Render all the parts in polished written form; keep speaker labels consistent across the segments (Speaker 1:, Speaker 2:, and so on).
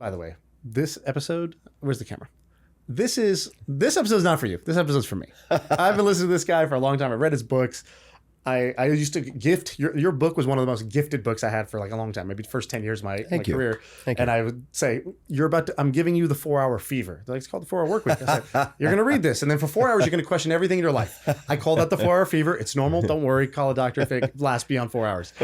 Speaker 1: By the way, this episode, where's the camera? This episode's not for you. This episode's for me. I've been listening to this guy for a long time. I read his books. I used to gift your book was one of the most gifted books I had for like a long time, maybe the first 10 years of my career.
Speaker 2: Thank you.
Speaker 1: And I would say, I'm giving you the 4-hour fever. They're like, it's called the 4-hour work week. I said, you're going to read this. And then for 4 hours, you're going to question everything in your life. I call that the 4-hour fever. It's normal. Don't worry. Call a doctor if it lasts beyond 4 hours.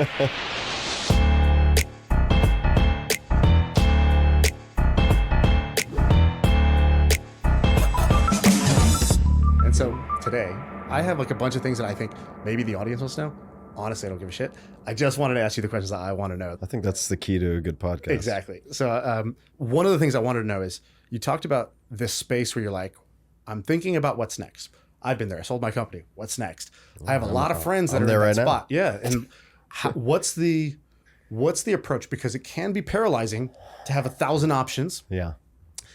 Speaker 1: And so today, I have like a bunch of things that I think maybe the audience wants to know. Honestly, I don't give a shit. I just wanted to ask you the questions that I want to know.
Speaker 2: I think that's the key to a good podcast.
Speaker 1: Exactly. So one of the things I wanted to know is you talked about this space where you're like, I'm thinking about what's next. I've been there. I sold my company. What's next? I have a lot of friends that are in that spot. Yeah. And what's the approach? Because it can be paralyzing to have 1,000 options.
Speaker 2: Yeah.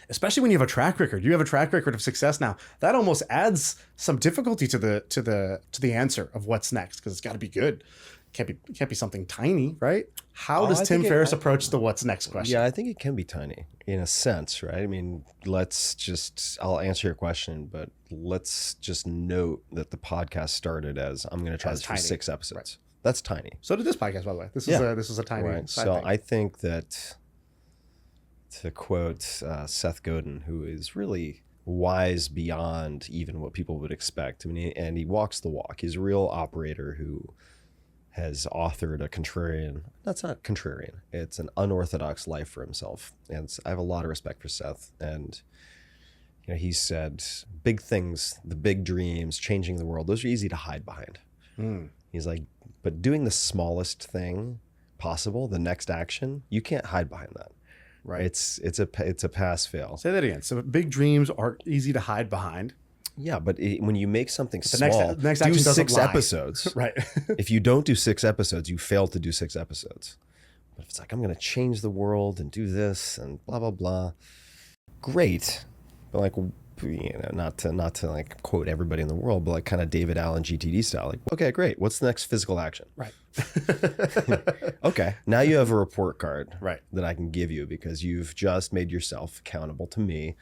Speaker 1: Especially when you have a track record. You have a track record of success now. That almost adds some difficulty to the answer of what's next, because it's got to be good. Can't be something tiny, right? How does Tim Ferriss approach the what's next question?
Speaker 2: Yeah, I think it can be tiny in a sense, right? I mean, I'll answer your question, but let's just note that the podcast started as I'm going to try this for 6 episodes. Right. That's tiny.
Speaker 1: So did this podcast, by the way. This is a tiny
Speaker 2: right.
Speaker 1: side
Speaker 2: So
Speaker 1: thing.
Speaker 2: I think that, to quote Seth Godin, who is really wise beyond even what people would expect. I mean, and he walks the walk. He's a real operator who has authored a contrarian. That's not contrarian. It's an unorthodox life for himself. And I have a lot of respect for Seth. And he said, big things, the big dreams, changing the world, those are easy to hide behind. He's like, but doing the smallest thing possible, the next action, you can't hide behind that. Right. It's a pass fail.
Speaker 1: Say that again. So big dreams are easy to hide behind.
Speaker 2: Yeah, but when you make something small,
Speaker 1: next
Speaker 2: do
Speaker 1: action
Speaker 2: 6 episodes.
Speaker 1: Right.
Speaker 2: If you don't do 6 episodes, you fail to do 6 episodes. But if it's like, I'm going to change the world and do this and blah, blah, blah. Great. But like, not to like quote everybody in the world, but like kind of David Allen GTD style. Like, okay, great. What's the next physical action?
Speaker 1: Right.
Speaker 2: Okay. Now you have a report card
Speaker 1: that
Speaker 2: I can give you because you've just made yourself accountable to me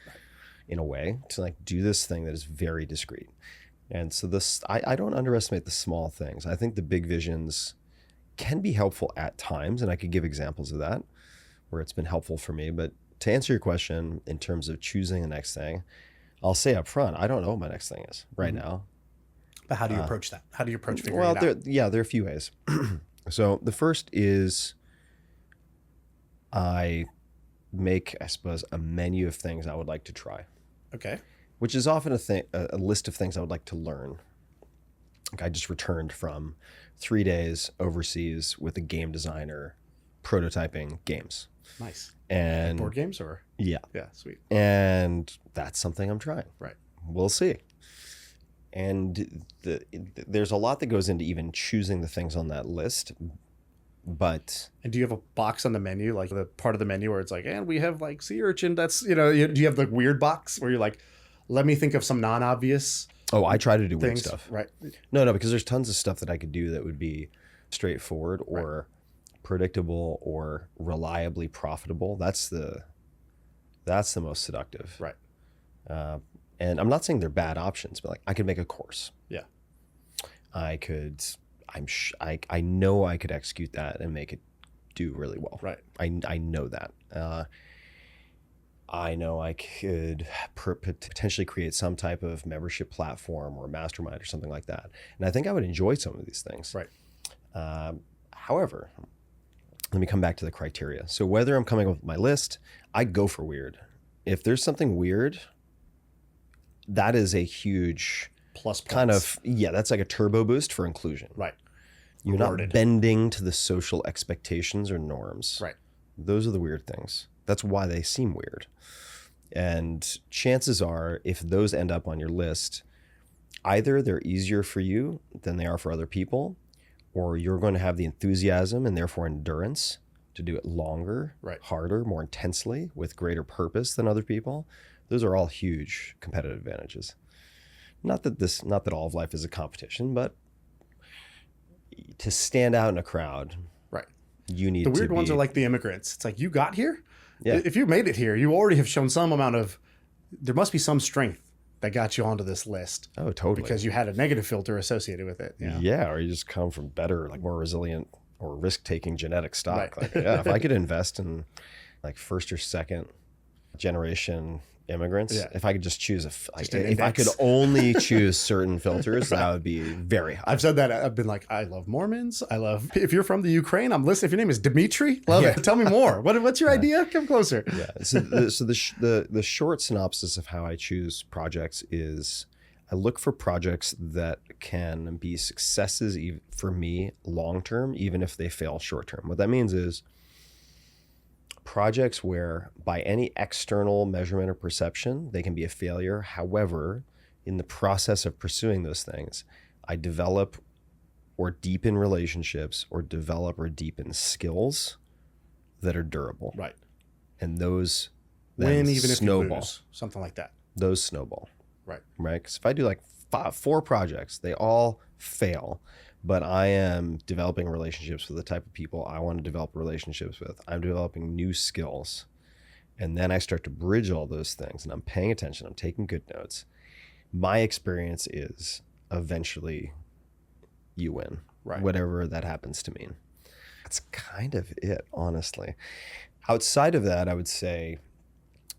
Speaker 2: in a way to like do this thing that is very discreet. And so I don't underestimate the small things. I think the big visions can be helpful at times. And I could give examples of that where it's been helpful for me. But to answer your question in terms of choosing the next thing, I'll say up front, I don't know what my next thing is right now.
Speaker 1: But how do you approach that? How do you approach figuring it out?
Speaker 2: There are a few ways. So the first is I make, I suppose, a menu of things I would like to try.
Speaker 1: Okay.
Speaker 2: Which is often a list of things I would like to learn. Like I just returned from 3 days overseas with a game designer prototyping games.
Speaker 1: Nice.
Speaker 2: And
Speaker 1: board games or?
Speaker 2: Yeah.
Speaker 1: Yeah, sweet.
Speaker 2: And that's something I'm trying.
Speaker 1: Right.
Speaker 2: We'll see. And there's a lot that goes into even choosing the things on that list. But
Speaker 1: and do you have a box on the menu, like the part of the menu where it's like, and we have like sea urchin? That's do you have the weird box where you're like, let me think of some non-obvious?
Speaker 2: Oh, I try to do weird
Speaker 1: things.
Speaker 2: stuff.
Speaker 1: Right.
Speaker 2: No, because there's tons of stuff that I could do that would be straightforward or predictable or reliably profitable. That's the most seductive.
Speaker 1: Right.
Speaker 2: And I'm not saying they're bad options, but like I could make a course.
Speaker 1: Yeah.
Speaker 2: I know I could execute that and make it do really well.
Speaker 1: Right.
Speaker 2: I know that. I know I could potentially create some type of membership platform or a mastermind or something like that. And I think I would enjoy some of these things.
Speaker 1: Right.
Speaker 2: However, let me come back to the criteria. So whether I'm coming up with my list, I go for weird. If there's something weird, that is a huge
Speaker 1: plus
Speaker 2: kind of, that's like a turbo boost for inclusion.
Speaker 1: Right.
Speaker 2: You're not bending to the social expectations or norms.
Speaker 1: Right.
Speaker 2: Those are the weird things. That's why they seem weird. And chances are, if those end up on your list, either they're easier for you than they are for other people, or you're going to have the enthusiasm and therefore endurance to do it longer, harder, more intensely, with greater purpose than other people. Those are all huge competitive advantages. Not that all of life is a competition, but to stand out in a crowd,
Speaker 1: right?
Speaker 2: You need
Speaker 1: the weird ones are like the immigrants. It's like, you got here
Speaker 2: Yeah.
Speaker 1: If you made it here, you already have shown some amount of, there must be some strength that got you onto this list.
Speaker 2: Oh, totally.
Speaker 1: Because you had a negative filter associated with it.
Speaker 2: Yeah. Or you just come from better, like more resilient or risk-taking genetic stock. Right. Like, yeah, if I could invest in like first or second generation immigrants, if I could just choose if I could only choose certain filters, that would be very high.
Speaker 1: I've said that. I've been like, I love Mormons. I love, if you're from the Ukraine, I'm listening. If your name is Dimitri, love it. Tell me more. What's your idea? Come closer.
Speaker 2: Yeah. So the short synopsis of how I choose projects is I look for projects that can be successes for me long-term, even if they fail short-term. What that means is projects where by any external measurement or perception, they can be a failure. However, in the process of pursuing those things, I develop or deepen relationships or develop or deepen skills that are durable.
Speaker 1: Right.
Speaker 2: And those
Speaker 1: then even
Speaker 2: snowball.
Speaker 1: If you lose, something like that.
Speaker 2: Those snowball.
Speaker 1: Right.
Speaker 2: Right. Because if I do like 4 projects, they all fail, but I am developing relationships with the type of people I want to develop relationships with. I'm developing new skills. And then I start to bridge all those things and I'm paying attention. I'm taking good notes. My experience is eventually you win,
Speaker 1: right? Whatever
Speaker 2: that happens to mean. That's kind of it, honestly. Outside of that, I would say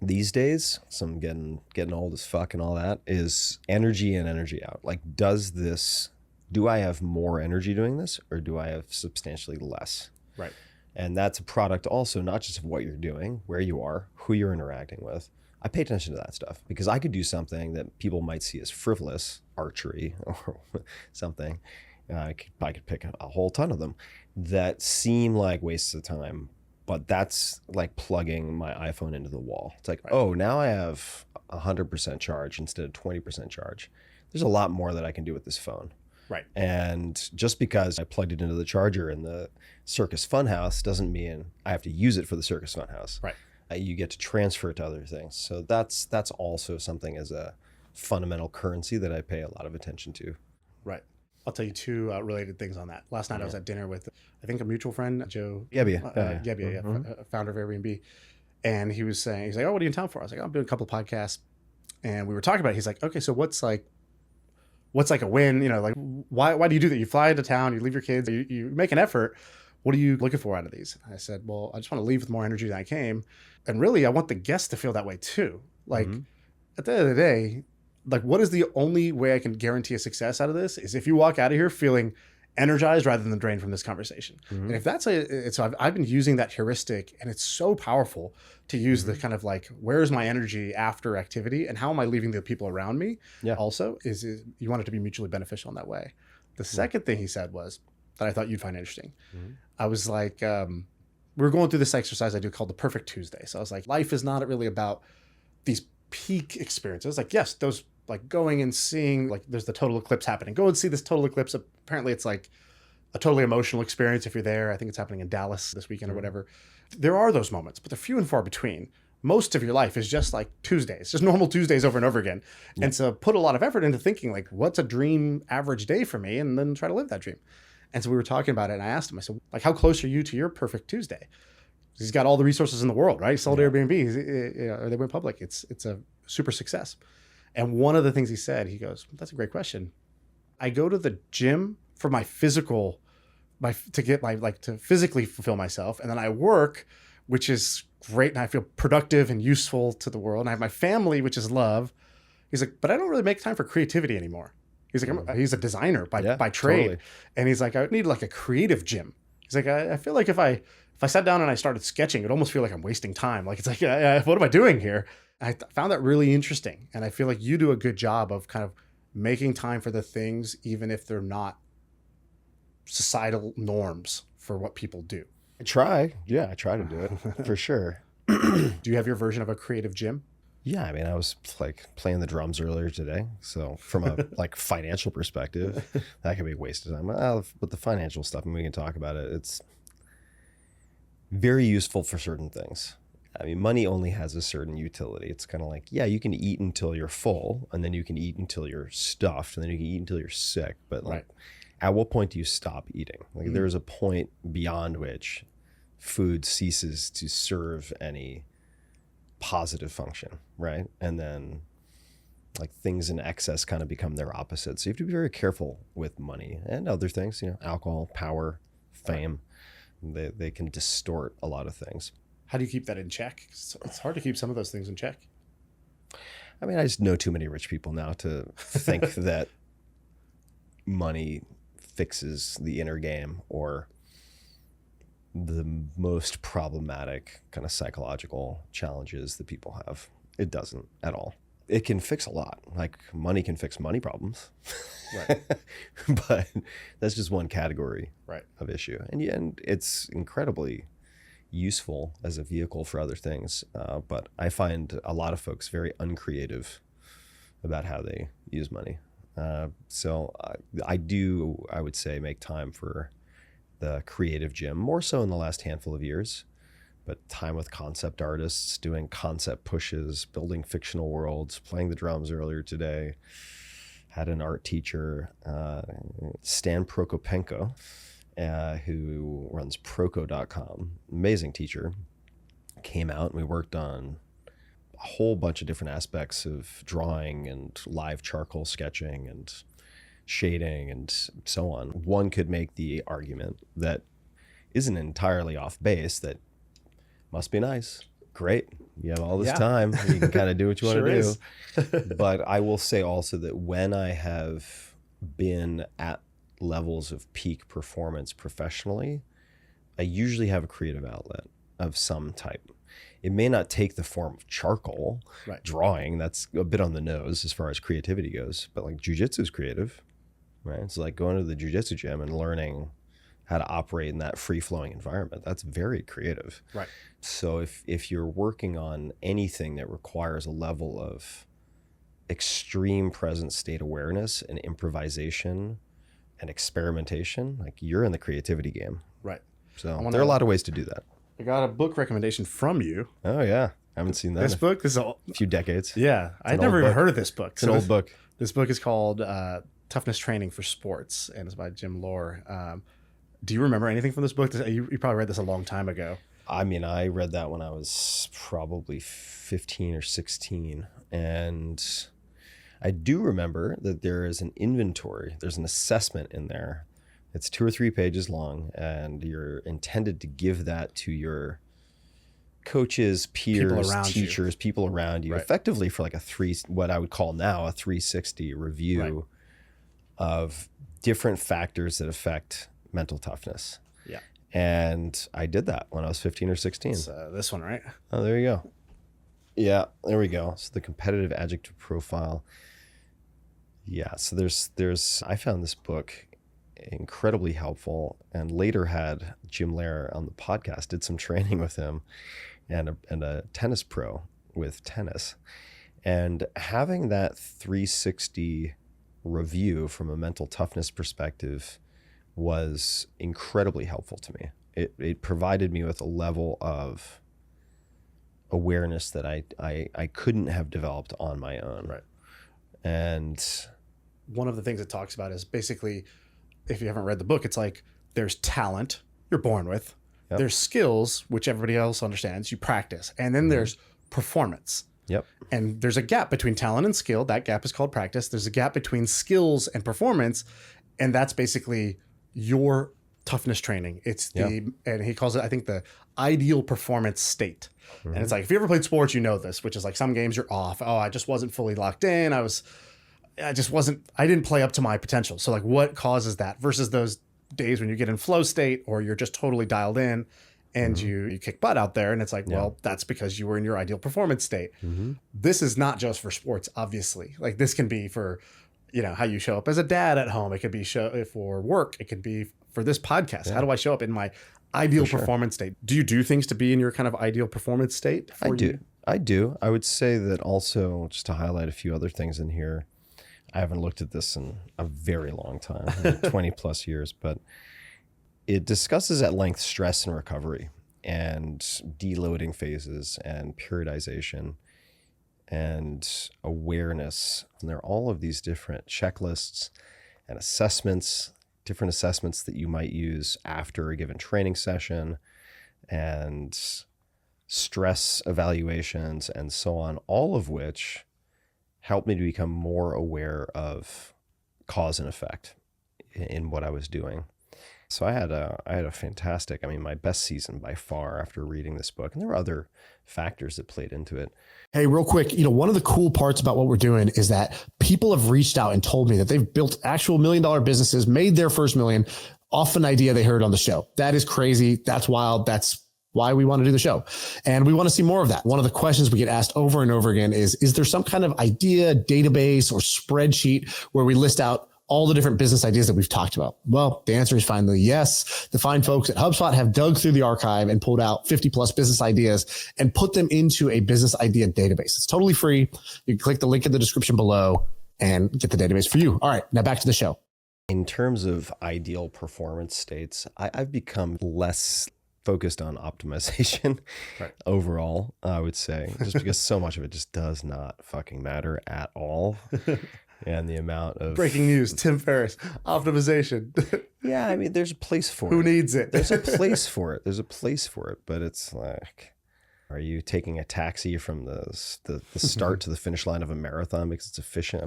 Speaker 2: these days, so I'm getting old as fuck and all that, is energy in, energy out. Like, do I have more energy doing this or do I have substantially less?
Speaker 1: Right.
Speaker 2: And that's a product also not just of what you're doing, where you are, who you're interacting with. I pay attention to that stuff because I could do something that people might see as frivolous, archery or something. I could pick a whole ton of them that seem like wastes of time, but that's like plugging my iPhone into the wall. It's like, oh, now I have 100% charge instead of 20% charge. There's a lot more that I can do with this phone.
Speaker 1: Right.
Speaker 2: And just because I plugged it into the charger in the Circus Funhouse doesn't mean I have to use it for the Circus Funhouse.
Speaker 1: Right.
Speaker 2: You get to transfer it to other things. So that's also something as a fundamental currency that I pay a lot of attention to.
Speaker 1: Right. I'll tell you 2 related things on that. Last night I was at dinner with, I think, a mutual friend, Joe Gebbia, founder of Airbnb. And he was saying, he's like, oh, what are you in town for? I was like, I'm doing a couple of podcasts. And we were talking about it. He's like, okay, so what's like a win? You know, like, why do you do that? You fly into town, you leave your kids, you make an effort. What are you looking for out of these? And I said, well, I just want to leave with more energy than I came. And really, I want the guests to feel that way too. Like, at the end of the day, like, what is the only way I can guarantee a success out of this is if you walk out of here feeling energized rather than drained from this conversation. And if that's so I've been using that heuristic, and it's so powerful to use the kind of like, where's my energy after activity and how am I leaving the people around me? Yeah. Also is you want it to be mutually beneficial in that way. The second thing he said was that I thought you'd find interesting. I was like, we were going through this exercise I do called the Perfect Tuesday. So I was like, life is not really about these peak experiences. Like, yes, those, like going and seeing, like, there's the total eclipse happening. Go and see this total eclipse. Apparently it's like a totally emotional experience if you're there. I think it's happening in Dallas this weekend or whatever. There are those moments, but they're few and far between. Most of your life is just like Tuesdays, just normal Tuesdays over and over again. And so put a lot of effort into thinking like, what's a dream average day for me? And then try to live that dream. And so we were talking about it, and I asked him, I said, like, how close are you to your perfect Tuesday? He's got all the resources in the world, right? He sold Airbnb, or they went public. It's a super success. And one of the things he said, he goes, that's a great question. I go to the gym for my physical, to physically fulfill myself. And then I work, which is great. And I feel productive and useful to the world. And I have my family, which is love. He's like, but I don't really make time for creativity anymore. He's like, he's a designer by trade. Totally. And he's like, I need like a creative gym. He's like, I feel like if I sat down and I started sketching, it almost feel like I'm wasting time. Like, it's like, what am I doing here? I found that really interesting. And I feel like you do a good job of kind of making time for the things, even if they're not societal norms for what people do.
Speaker 2: I try. Yeah, I try to do it for sure.
Speaker 1: Do you have your version of a creative gym?
Speaker 2: Yeah, I mean, I was like playing the drums earlier today. So from a like financial perspective, that could be a waste of time. But the financial stuff, and we can talk about it, it's very useful for certain things. I mean, money only has a certain utility. It's kind of like, yeah, you can eat until you're full, and then you can eat until you're stuffed, and then you can eat until you're sick. But like, at what point do you stop eating? Like, there's a point beyond which food ceases to serve any positive function, right? And then like things in excess kind of become their opposite. So you have to be very careful with money and other things, alcohol, power, fame. They can distort a lot of things.
Speaker 1: How do you keep that in check? It's hard to keep some of those things in check.
Speaker 2: I mean, I just know too many rich people now to think that money fixes the inner game or the most problematic kind of psychological challenges that people have. It doesn't at all. It can fix a lot. Like money can fix money problems.
Speaker 1: Right.
Speaker 2: But that's just one category
Speaker 1: right.
Speaker 2: of issue. And it's incredibly useful as a vehicle for other things. But I find a lot of folks very uncreative about how they use money. So I would say, make time for the creative gym, more so in the last handful of years. But time with concept artists, doing concept pushes, building fictional worlds, playing the drums earlier today. Had an art teacher, Stan Prokopenko, who runs Proko.com, amazing teacher, came out and we worked on a whole bunch of different aspects of drawing and live charcoal sketching and shading and so on. One could make the argument that isn't entirely off base that must be nice. Great. You have all this time. You can kind of do what you want to do. But I will say also that when I have been at levels of peak performance professionally, I usually have a creative outlet of some type. It may not take the form of charcoal, drawing. That's a bit on the nose as far as creativity goes. But like jujitsu is creative, right? It's like going to the jujitsu gym and learning how to operate in that free-flowing environment. That's very creative.
Speaker 1: Right.
Speaker 2: So if you're working on anything that requires a level of extreme present state awareness and improvisation and experimentation, like you're in the creativity game.
Speaker 1: Right.
Speaker 2: So there are a lot of ways to do that.
Speaker 1: I got a book recommendation from you.
Speaker 2: Oh yeah. I haven't seen that.
Speaker 1: This book is
Speaker 2: a few decades.
Speaker 1: Yeah. I'd never even heard of this book.
Speaker 2: It's an old book.
Speaker 1: This book is called Toughness Training for Sports, and it's by Jim Lohr. Do you remember anything from this book? You probably read this a long time ago.
Speaker 2: I mean, I read that when I was probably 15 or 16. And I do remember that there is an inventory. There's an assessment in there. It's 2 or 3 pages long. And you're intended to give that to your coaches, peers, teachers, people around you, effectively for like what I would call now a 360 review of different factors that affect mental toughness.
Speaker 1: Yeah.
Speaker 2: And I did that when I was 15 or 16.
Speaker 1: It's this one, right?
Speaker 2: Oh, there you go. Yeah, there we go. So the competitive adjective profile. Yeah, so there's I found this book incredibly helpful, and later had Jim Lohr on the podcast, did some training with him and a tennis pro with tennis. And having that 360 review from a mental toughness perspective was incredibly helpful to me. It provided me with a level of awareness that I couldn't have developed on my own.
Speaker 1: Right.
Speaker 2: And
Speaker 1: one of the things it talks about is basically, if you haven't read the book, it's like there's talent you're born with, there's skills, which everybody else understands, you practice, and then there's performance.
Speaker 2: Yep.
Speaker 1: And there's a gap between talent and skill. That gap is called practice. There's a gap between skills and performance, and that's basically your toughness training. It's and he calls it, I think, the ideal performance state. And it's like, if you ever played sports, you know this, which is like some games you're off. Oh, I just wasn't fully locked in. I didn't play up to my potential. So like, what causes that versus those days when you get in flow state or you're just totally dialed in and you kick butt out there. And it's like, well, that's because you were in your ideal performance state. This is not just for sports, obviously. Like this can be for, how you show up as a dad at home. It could be for work. It could be for this podcast. How do I show up in my ideal performance state? Do you do things to be in your kind of ideal performance state?
Speaker 2: I do. I would say that also, just to highlight a few other things in here, I haven't looked at this in a very long time, 20 plus years, but it discusses at length stress and recovery and deloading phases and periodization and awareness. And there are all of these different checklists and assessments, different assessments that you might use after a given training session, and stress evaluations, and so on, all of which helped me to become more aware of cause and effect in what I was doing. So I had a fantastic, my best season by far after reading this book. And there were other factors that played into it.
Speaker 3: Hey, real quick, one of the cool parts about what we're doing is that people have reached out and told me that they've built actual $1 million businesses, made their first million off an idea they heard on the show. That is crazy. That's wild. That's why we want to do the show. And we want to see more of that. One of the questions we get asked over and over again is there some kind of idea, database, or spreadsheet where we list out all the different business ideas that we've talked about? Well, the answer is finally yes. The fine folks at HubSpot have dug through the archive and pulled out 50 plus business ideas and put them into a business idea database. It's totally free. You can click the link in the description below and get the database for you. All right, now back to the show.
Speaker 2: In terms of ideal performance states, I've become less focused on optimization overall, I would say, just because so much of it just does not fucking matter at all. And the amount of
Speaker 1: breaking news, Tim Ferriss, optimization.
Speaker 2: Yeah, there's a place for it.
Speaker 1: Who needs it?
Speaker 2: There's a place for it. There's a place for it, but it's like, are you taking a taxi from the start to the finish line of a marathon because it's efficient?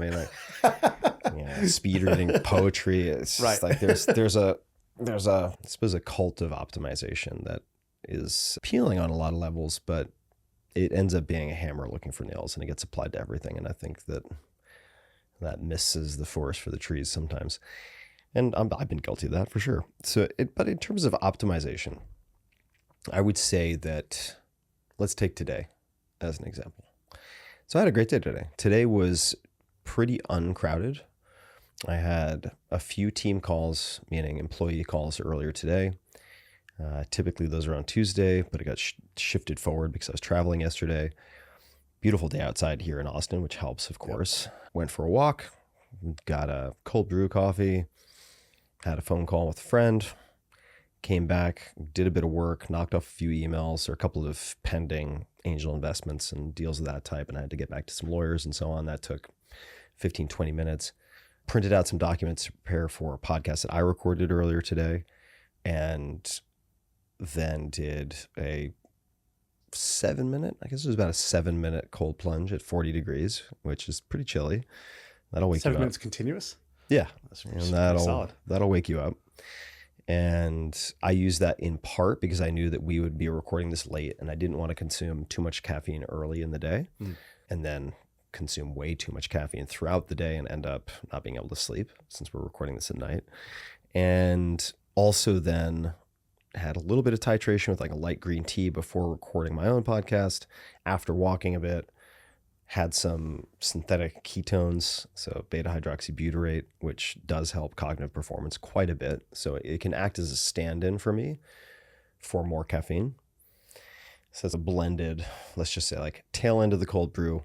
Speaker 2: Speed reading poetry. It's just like there's a I suppose a cult of optimization that is appealing on a lot of levels, but it ends up being a hammer looking for nails, and it gets applied to everything. And I think that misses the forest for the trees sometimes. And I've been guilty of that for sure. But in terms of optimization, I would say that let's take today as an example. So I had a great day today. Today was pretty uncrowded. I had a few team calls, meaning employee calls earlier today. Typically those are on Tuesday, but it got shifted forward because I was traveling yesterday. Beautiful day outside here in Austin, which helps, of course. Yep. Went for a walk, got a cold brew coffee, had a phone call with a friend, came back, did a bit of work, knocked off a few emails or a couple of pending angel investments and deals of that type. And I had to get back to some lawyers and so on. That took 15, 20 minutes. Printed out some documents to prepare for a podcast that I recorded earlier today, and then did a 7-minute, I guess it was about a 7-minute cold plunge at 40 degrees, which is pretty chilly. That'll wake you up.
Speaker 1: 7 minutes continuous?
Speaker 2: Yeah.
Speaker 1: And
Speaker 2: that'll wake you up. And I used that in part because I knew that we would be recording this late and I didn't want to consume too much caffeine early in the day and then consume way too much caffeine throughout the day and end up not being able to sleep since we're recording this at night. And also then had a little bit of titration with like a light green tea before recording my own podcast. After walking a bit, had some synthetic ketones, so beta hydroxybutyrate, which does help cognitive performance quite a bit. So it can act as a stand-in for me for more caffeine. So it's a blended, let's just say like tail end of the cold brew,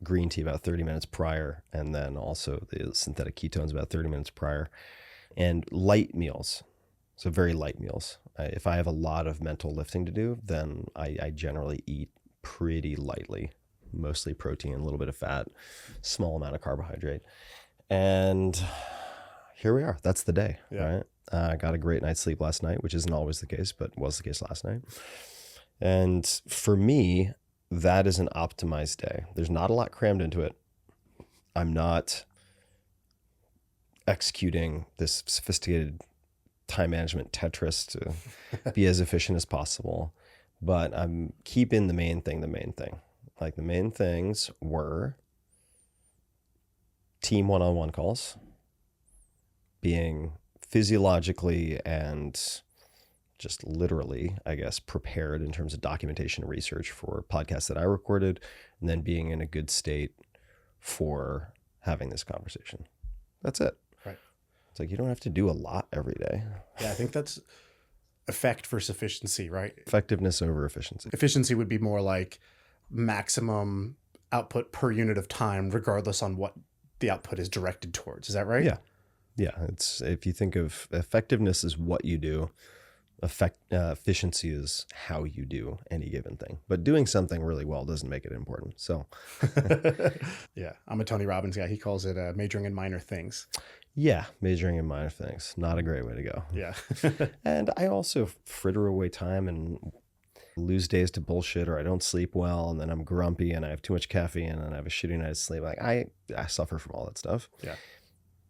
Speaker 2: green tea about 30 minutes prior, and then also the synthetic ketones about 30 minutes prior, and light meals. So very light meals. If I have a lot of mental lifting to do, then I generally eat pretty lightly, mostly protein, a little bit of fat, small amount of carbohydrate. And here we are. That's the day, right? I got a great night's sleep last night, which isn't always the case, but was the case last night. And for me, that is an optimized day. There's not a lot crammed into it. I'm not executing this sophisticated time management Tetris to be as efficient as possible, but I'm keeping the main thing. Like the main things were team one-on-one calls, being physiologically and just literally, I guess, prepared in terms of documentation and research for podcasts that I recorded, and then being in a good state for having this conversation. That's it.
Speaker 1: Right.
Speaker 2: It's like you don't have to do a lot every day.
Speaker 1: Yeah, I think that's effect versus efficiency, right?
Speaker 2: Effectiveness over efficiency.
Speaker 1: Efficiency would be more like maximum output per unit of time, regardless on what the output is directed towards. Is that right?
Speaker 2: Yeah. Yeah. It's, if you think of effectiveness as what you do, efficiency is how you do any given thing. But doing something really well doesn't make it important. So
Speaker 1: yeah, I'm a Tony Robbins guy. He calls it majoring in minor things.
Speaker 2: Yeah, majoring in minor things. Not a great way to go.
Speaker 1: Yeah.
Speaker 2: And I also fritter away time and lose days to bullshit, or I don't sleep well, and then I'm grumpy and I have too much caffeine and I have a shitty night's sleep. Like I suffer from all that stuff.
Speaker 1: Yeah.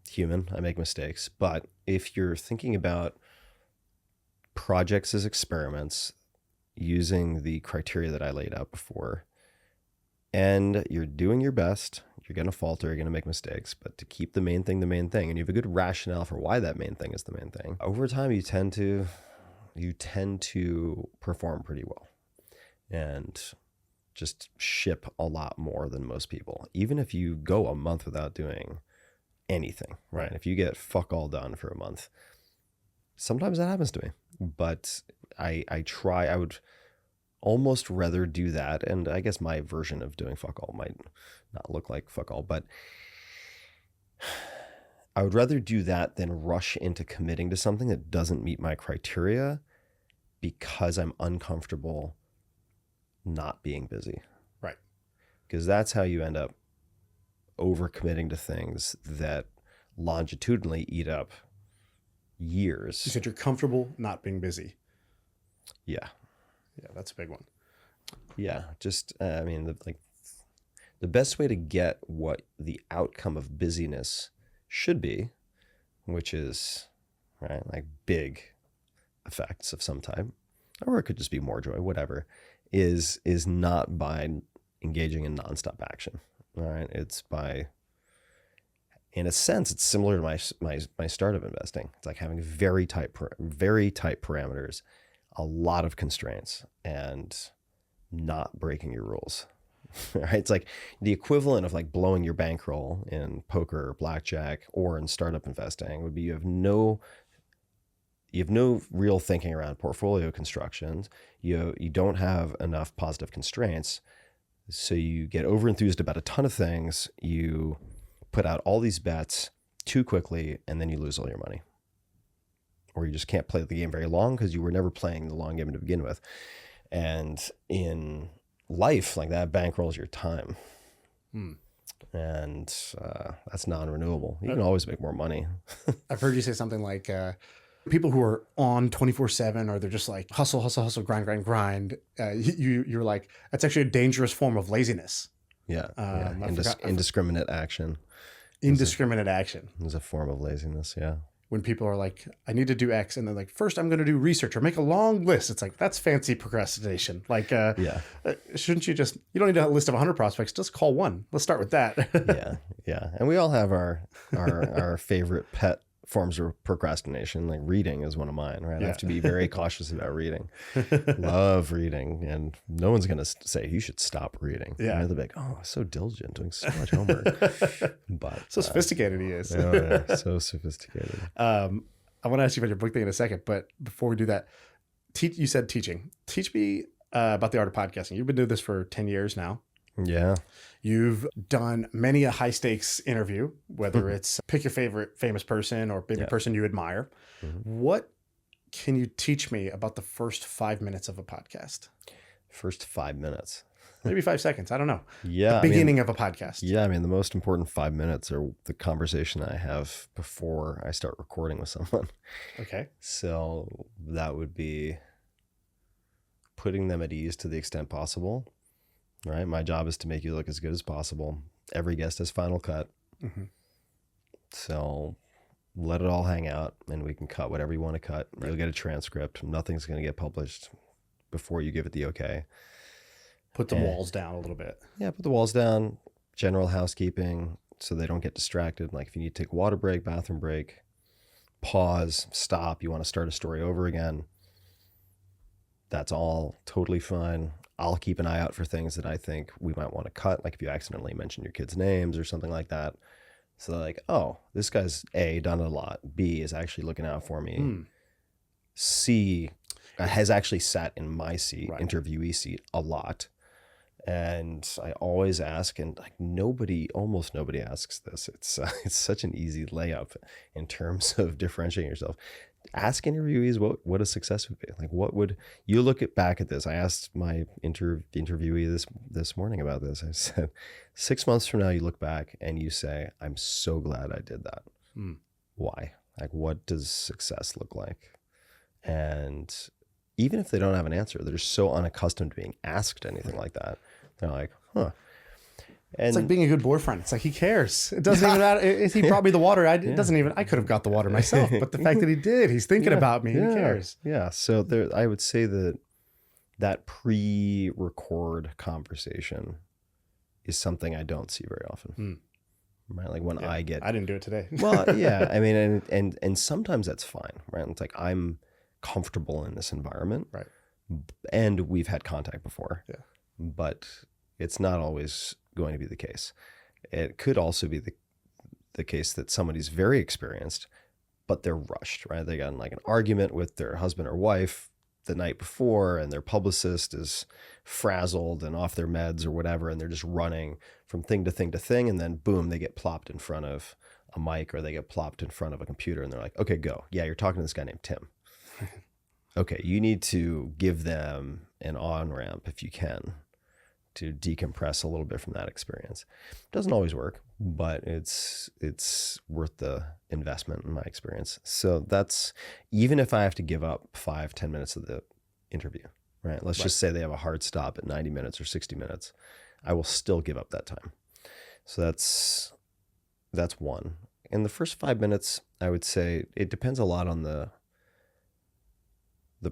Speaker 2: Human, I make mistakes. But if you're thinking about projects as experiments using the criteria that I laid out before, and you're doing your best, you're going to falter, you're going to make mistakes, but to keep the main thing, and you have a good rationale for why that main thing is the main thing, over time you tend to perform pretty well and just ship a lot more than most people. Even if you go a month without doing anything, right? If you get fuck all done for a month, sometimes that happens to me, but I would almost rather do that. And I guess my version of doing fuck all might not look like fuck all, but I would rather do that than rush into committing to something that doesn't meet my criteria because I'm uncomfortable not being busy.
Speaker 1: Right.
Speaker 2: Because that's how you end up overcommitting to things that longitudinally eat up years.
Speaker 1: You said you're comfortable not being busy.
Speaker 2: Yeah.
Speaker 1: Yeah, that's a big one.
Speaker 2: Yeah, just the best way to get what the outcome of busyness should be, which is right, like big effects of some type, or it could just be more joy, whatever, is not by engaging in nonstop action. All right, it's by, in a sense, it's similar to my startup investing. It's like having very tight parameters, a lot of constraints, and not breaking your rules. Right? It's like the equivalent of like blowing your bankroll in poker or blackjack or in startup investing would be you have no real thinking around portfolio constructions. You don't have enough positive constraints. So you get overenthused about a ton of things. You put out all these bets too quickly, and then you lose all your money. Or you just can't play the game very long because you were never playing the long game to begin with. And in life, like that bankroll is your time. And that's non-renewable. You can always make more money.
Speaker 1: I've heard you say something like people who are on 24/7, or they're just like hustle, grind. You're like, that's actually a dangerous form of laziness.
Speaker 2: Yeah. Indiscriminate action.
Speaker 1: Indiscriminate action
Speaker 2: is a form of laziness. Yeah.
Speaker 1: When people are like, I need to do X, and they're like, first I'm going to do research or make a long list. It's like, that's fancy procrastination. Like, shouldn't you you don't need a list of 100 prospects. Just call one. Let's start with that.
Speaker 2: Yeah. And we all have our favorite pet forms of procrastination. Like reading is one of mine, right? I have to be very cautious about reading. Love reading, and no one's going to say you should stop reading.
Speaker 1: Yeah.
Speaker 2: They'll be like, oh, so diligent, doing so much homework. But
Speaker 1: so sophisticated he is.
Speaker 2: So sophisticated.
Speaker 1: I want to ask you about your book thing in a second, but before we do that, you said teaching. Teach me about the art of podcasting. You've been doing this for 10 years now.
Speaker 2: Yeah.
Speaker 1: You've done many a high stakes interview, whether it's pick your favorite famous person or maybe person you admire. What can you teach me about the first 5 minutes of a podcast?
Speaker 2: First 5 minutes.
Speaker 1: Maybe 5 seconds. I don't know.
Speaker 2: Yeah.
Speaker 1: The beginning of a podcast.
Speaker 2: Yeah. I mean, the most important 5 minutes are the conversation I have before I start recording with someone.
Speaker 1: Okay.
Speaker 2: So that would be putting them at ease to the extent possible. Right. My job is to make you look as good as possible. Every guest has final cut. So let it all hang out and we can cut whatever you want to cut. Right. You'll get a transcript. Nothing's going to get published before you give it the okay.
Speaker 1: Put the walls down a little bit.
Speaker 2: Yeah. Put the walls down. General housekeeping so they don't get distracted. Like if you need to take a water break, bathroom break, pause, stop. You want to start a story over again. That's all totally fine. I'll keep an eye out for things that I think we might want to cut. Like if you accidentally mention your kids' names or something like that. So they're like, oh, this guy's A, done it a lot. B, is actually looking out for me. C, has actually sat in my seat, interviewee seat, a lot. And I always ask, and like almost nobody asks this. It's such an easy layup in terms of differentiating yourself. Ask interviewees what a success would be. Like, what would you look back at this? I asked my interviewee this morning about this. I said, 6 months from now, you look back and you say, I'm so glad I did that. Why? Like, what does success look like? And even if they don't have an answer, they're just so unaccustomed to being asked anything like that. They're like, huh. And
Speaker 1: it's like being a good boyfriend. It's like, he cares. It doesn't even matter. He brought me the water. It doesn't even, I could have got the water myself, but the fact that he did, he's thinking about me. He cares.
Speaker 2: Yeah. So there, I would say that pre-record conversation is something I don't see very often. Right? Like when I
Speaker 1: didn't do it today.
Speaker 2: Well, yeah. I mean, and sometimes that's fine, right? It's like, I'm comfortable in this environment.
Speaker 1: Right.
Speaker 2: And we've had contact before.
Speaker 1: Yeah.
Speaker 2: But it's not always going to be the case. It could also be the case that somebody's very experienced, but they're rushed, right? They got in like an argument with their husband or wife the night before, and their publicist is frazzled and off their meds or whatever, and they're just running from thing to thing to thing, and then boom, they get plopped in front of a mic, or they get plopped in front of a computer, and they're like, okay, go. Yeah, you're talking to this guy named Tim. Okay, you need to give them an on-ramp if you can, to decompress a little bit from that experience. Doesn't always work, but it's worth the investment in my experience. So that's, even if I have to give up 5-10 minutes of the interview, right? Let's just say they have a hard stop at 90 minutes or 60 minutes. I will still give up that time. So that's one. In the first 5 minutes, I would say it depends a lot on the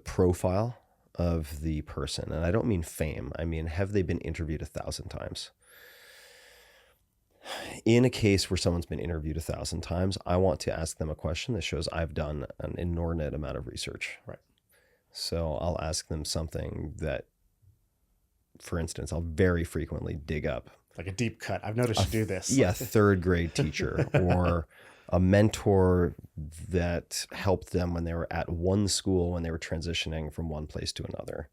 Speaker 2: profile of the person. And I don't mean fame. I mean, have they been interviewed 1,000 times? In a case where someone's been interviewed 1,000 times, I want to ask them a question that shows I've done an inordinate amount of research.
Speaker 1: Right.
Speaker 2: So I'll ask them something that, for instance, I'll very frequently dig up.
Speaker 1: Like a deep cut. I've noticed you do this.
Speaker 2: Yeah, third grade teacher or a mentor that helped them when they were at one school when they were transitioning from one place to another,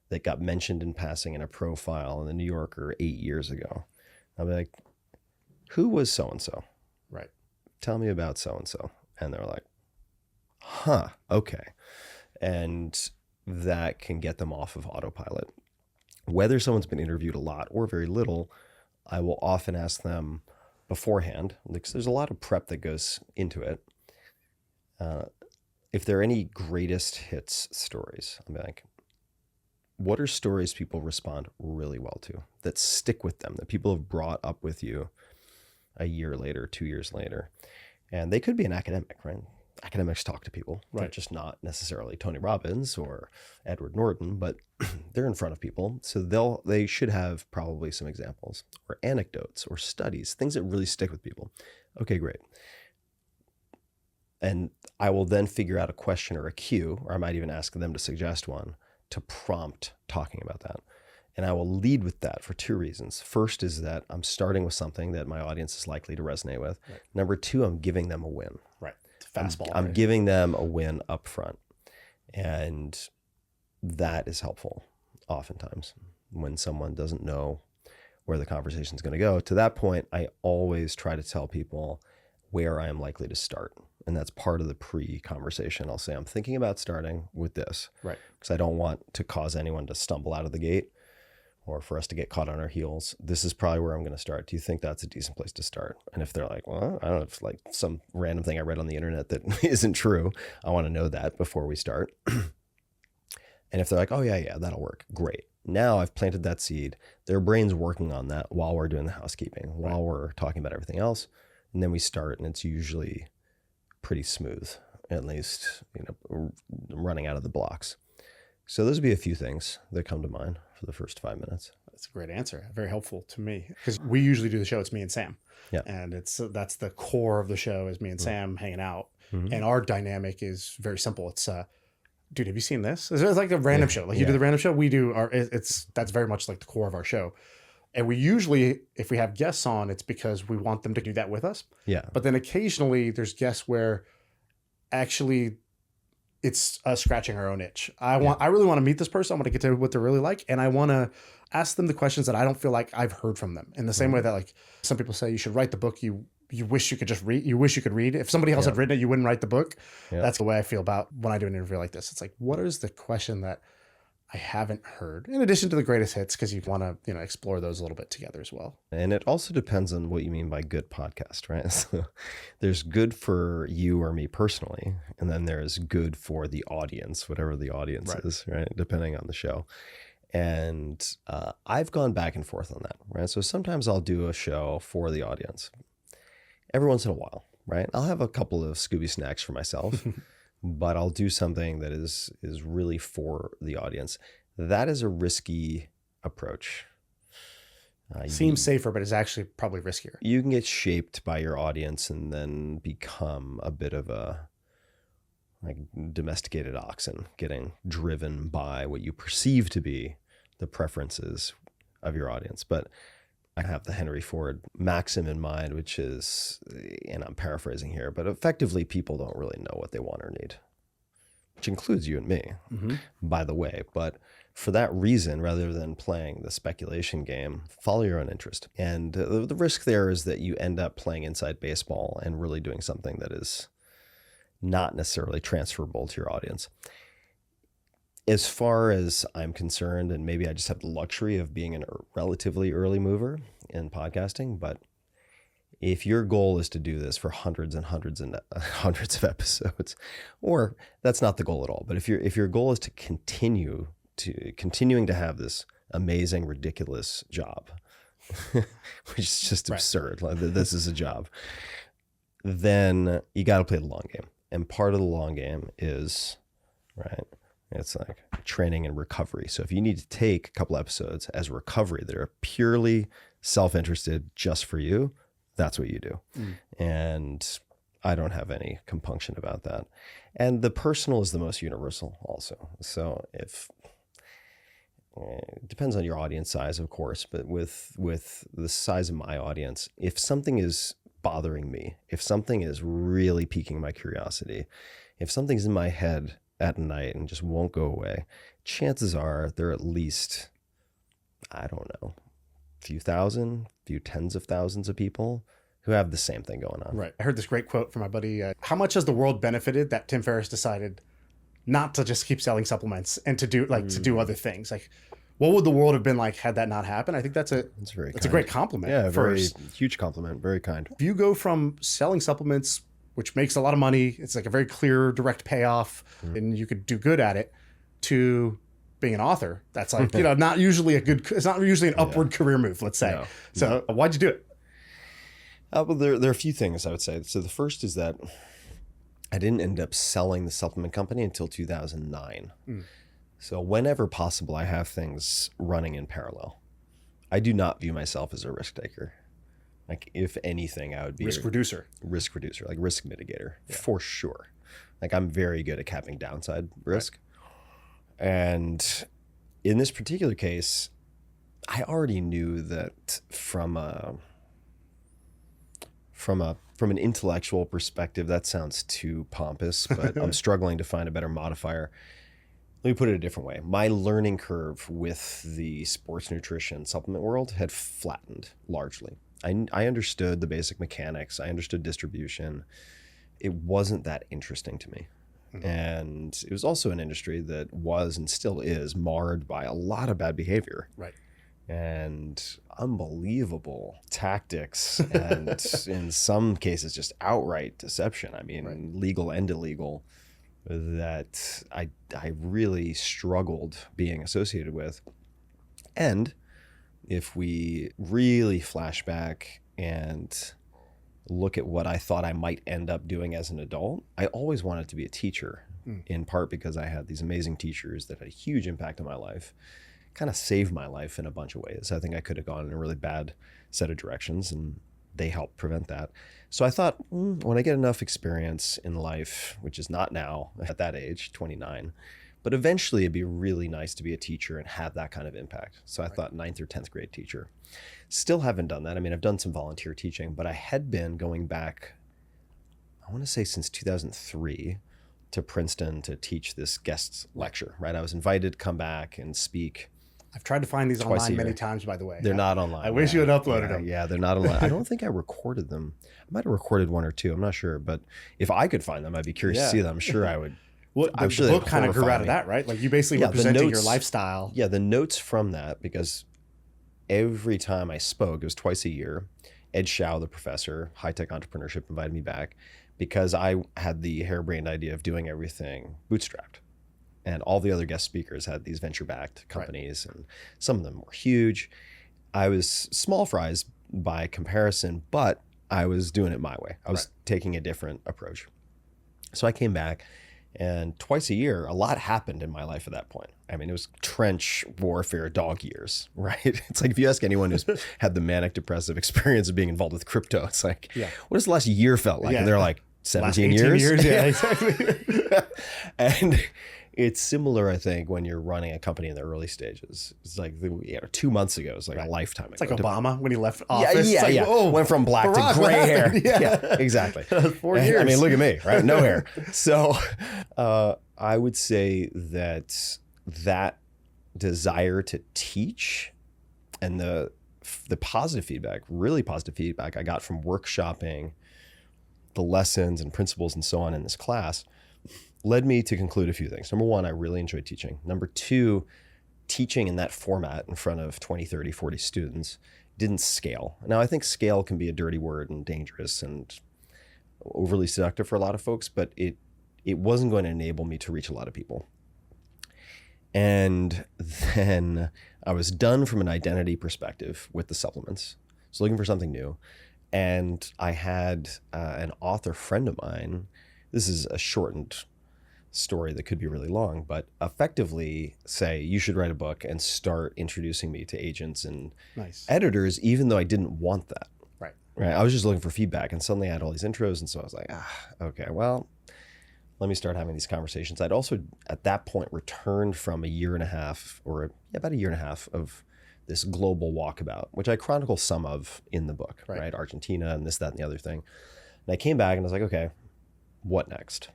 Speaker 2: that got mentioned in passing in a profile in the New Yorker 8 years ago. I'll be like, who was so-and-so?
Speaker 1: Right.
Speaker 2: Tell me about so-and-so. And they're like, huh, okay. And that can get them off of autopilot. Whether someone's been interviewed a lot or very little, I will often ask them beforehand, because there's a lot of prep that goes into it. If there are any greatest hits stories, I'm like, what are stories people respond really well to, that stick with them, that people have brought up with you a year later, 2 years later? And they could be an academic, right? Academics talk to people. Right. They're just not necessarily Tony Robbins or Edward Norton, but they're in front of people. So they should have probably some examples or anecdotes or studies, things that really stick with people. Okay, great. And I will then figure out a question or a cue, or I might even ask them to suggest one to prompt talking about that. And I will lead with that for two reasons. First is that I'm starting with something that my audience is likely to resonate with. Right. Number two, I'm giving them a win.
Speaker 1: Right. Fastball.
Speaker 2: I'm giving them a win up front. And that is helpful oftentimes when someone doesn't know where the conversation is going to go. To that point, I always try to tell people where I am likely to start. And that's part of the pre-conversation. I'll say, I'm thinking about starting with this. Right. Because I don't want to cause anyone to stumble out of the gate or for us to get caught on our heels. This is probably where I'm going to start. Do you think that's a decent place to start? And if they're like, well, I don't know, if it's like some random thing I read on the internet that isn't true, I want to know that before we start. And if they're like, oh yeah, that'll work. Great. Now I've planted that seed. Their brain's working on that while we're doing the housekeeping, while we're talking about everything else. And then we start, and it's usually pretty smooth, at least, running out of the blocks. So those would be a few things that come to mind for the first 5 minutes.
Speaker 1: That's a great answer. Very helpful to me, because we usually do the show. It's me and Sam.
Speaker 2: Yeah.
Speaker 1: And that's the core of the show, is me and Sam hanging out. Mm-hmm. And our dynamic is very simple. It's, dude, have you seen this? It's like a random show. Like you do the random show, we do that's very much like the core of our show. And we usually, if we have guests on, it's because we want them to do that with us. Yeah. But then occasionally there's guests where actually it's us scratching our own itch. I really want to meet this person. I want to get to what they're really like. And I want to ask them the questions that I don't feel like I've heard from them. In the same way that, like, some people say you should write the book you wish you could just read. You wish you could read. If somebody else had written it, you wouldn't write the book. Yeah. That's the way I feel about when I do an interview like this. It's like, what is the question that I haven't heard, in addition to the greatest hits, because you want to, explore those a little bit together as well.
Speaker 2: And it also depends on what you mean by good podcast, right? So there's good for you or me personally, and then there's good for the audience, whatever the audience is, right? Depending on the show. And I've gone back and forth on that, right? So sometimes I'll do a show for the audience. Every once in a while, right? I'll have a couple of Scooby snacks for myself, but I'll do something that is really for the audience. That is a risky approach.
Speaker 1: Seems safer, but it's actually probably riskier.
Speaker 2: You can get shaped by your audience and then become a bit of a domesticated oxen, getting driven by what you perceive to be the preferences of your audience. But I have the Henry Ford maxim in mind, which is, and I'm paraphrasing here, but effectively people don't really know what they want or need, which includes you and me, by the way. But for that reason, rather than playing the speculation game, follow your own interest. And the risk there is that you end up playing inside baseball and really doing something that is not necessarily transferable to your audience. As far as I'm concerned, and maybe I just have the luxury of being a relatively early mover in podcasting, but if your goal is to do this for hundreds and hundreds and hundreds of episodes, or that's not the goal at all, but if your goal is to continuing to have this amazing, ridiculous job, which is just absurd, like this is a job, then you got to play the long game. And part of the long game is, right, it's like training and recovery. So if you need to take a couple episodes as recovery that are purely self-interested just for you, that's what you do. And I don't have any compunction about that. And the personal is the most universal also. So if it depends on your audience size, of course, but with the size of my audience, if something is bothering me, if something is really piquing my curiosity, if something's in my head at night and just won't go away, chances are there are at least, I don't know, few tens of thousands of people who have the same thing going on.
Speaker 1: Right. I heard this great quote from my buddy. How much has the world benefited that Tim Ferriss decided not to just keep selling supplements and to do to do other things? Like, what would the world have been like had that not happened? I think that's a great compliment.
Speaker 2: Yeah, very huge compliment. Very kind.
Speaker 1: If you go from selling supplements, which makes a lot of money, it's like a very clear, direct payoff, and you could do good at it, to being an author, that's like, not usually it's not usually an upward career move, let's say. So why'd you do it?
Speaker 2: Well, there are a few things I would say. So the first is that I didn't end up selling the supplement company until 2009. So whenever possible, I have things running in parallel. I do not view myself as a risk taker. Like, if anything, I would be
Speaker 1: risk reducer,
Speaker 2: like risk mitigator, for sure. Like, I'm very good at capping downside risk. Right. And in this particular case, I already knew that from an intellectual perspective, that sounds too pompous, but I'm struggling to find a better modifier. Let me put it a different way. My learning curve with the sports nutrition supplement world had flattened largely. I understood the basic mechanics. I understood distribution. It wasn't that interesting to me. And it was also an industry that was and still is marred by a lot of bad behavior.
Speaker 1: Right.
Speaker 2: And unbelievable tactics, and in some cases just outright deception. I mean, legal and illegal, that I really struggled being associated with. And if we really flash back and look at what I thought I might end up doing as an adult, I always wanted to be a teacher, in part because I had these amazing teachers that had a huge impact on my life, kind of saved my life in a bunch of ways. I think I could have gone in a really bad set of directions, and they helped prevent that. So I thought, when I get enough experience in life, which is not now at that age, 29, but eventually it'd be really nice to be a teacher and have that kind of impact. So I thought 9th or 10th grade teacher. Still haven't done that. I mean, I've done some volunteer teaching, but I had been going back, I want to say since 2003, to Princeton to teach this guest lecture, right? I was invited to come back and speak.
Speaker 1: I've tried to find these online many times, by the way.
Speaker 2: They're not online.
Speaker 1: I wish you had uploaded them.
Speaker 2: Yeah, they're not online. I don't think I recorded them. I might have recorded one or two. I'm not sure. But if I could find them, I'd be curious to see them. I'm sure I would.
Speaker 1: Well, the book kind of grew out of that, right? Like you basically were presenting your lifestyle.
Speaker 2: Yeah, the notes from that, because every time I spoke, it was twice a year. Ed Shao, the professor, high-tech entrepreneurship, invited me back because I had the harebrained idea of doing everything bootstrapped. And all the other guest speakers had these venture-backed companies, and some of them were huge. I was small fries by comparison, but I was doing it my way. I was taking a different approach. So I came back, and twice a year, a lot happened in my life at that point. I mean, it was trench warfare dog years, right? It's like if you ask anyone who's had the manic depressive experience of being involved with crypto, it's like, what does the last year felt like? And they're like, 17 years?
Speaker 1: Yeah, exactly.
Speaker 2: And it's similar, I think, when you're running a company in the early stages. It's like 2 months ago. It's like a lifetime ago.
Speaker 1: It's like Obama when he left office.
Speaker 2: Yeah,
Speaker 1: like,
Speaker 2: oh, went from black to gray hair. Yeah, exactly.
Speaker 1: 4 years.
Speaker 2: I mean, look at me, right? No hair. So I would say that desire to teach and the positive feedback, really positive feedback I got from workshopping the lessons and principles and so on in this class led me to conclude a few things. Number one, I really enjoyed teaching. Number two, teaching in that format in front of 20, 30, 40 students didn't scale. Now, I think scale can be a dirty word and dangerous and overly seductive for a lot of folks, but it wasn't going to enable me to reach a lot of people. And then I was done from an identity perspective with the supplements. So looking for something new. And I had an author friend of mine. This is a shortened story that could be really long, but effectively say, you should write a book and start introducing me to agents and editors, even though I didn't want that. Right. I was just looking for feedback, and suddenly I had all these intros. And so I was like, okay, well, let me start having these conversations. I'd also at that point returned from about a year and a half of this global walkabout, which I chronicle some of in the book, right? Argentina and this, that, and the other thing. And I came back and I was like, okay, what next?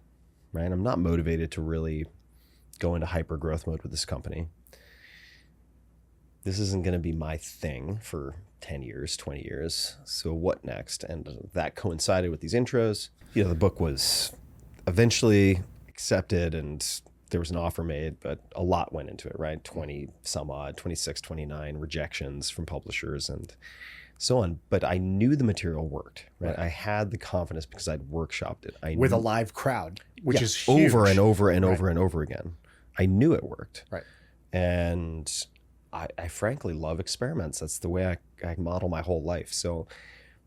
Speaker 2: Right? I'm not motivated to really go into hyper growth mode with this company. This isn't going to be my thing for 10 years, 20 years. So what next? And that coincided with these intros. The book was eventually accepted and there was an offer made, but a lot went into it, right? 20 some odd, 26, 29 rejections from publishers and so on. But I knew the material worked, right? I had the confidence because I'd workshopped it.
Speaker 1: With a live crowd, which is huge.
Speaker 2: Over and over and over and over again. I knew it worked.
Speaker 1: Right.
Speaker 2: And I frankly love experiments. That's the way I model my whole life. So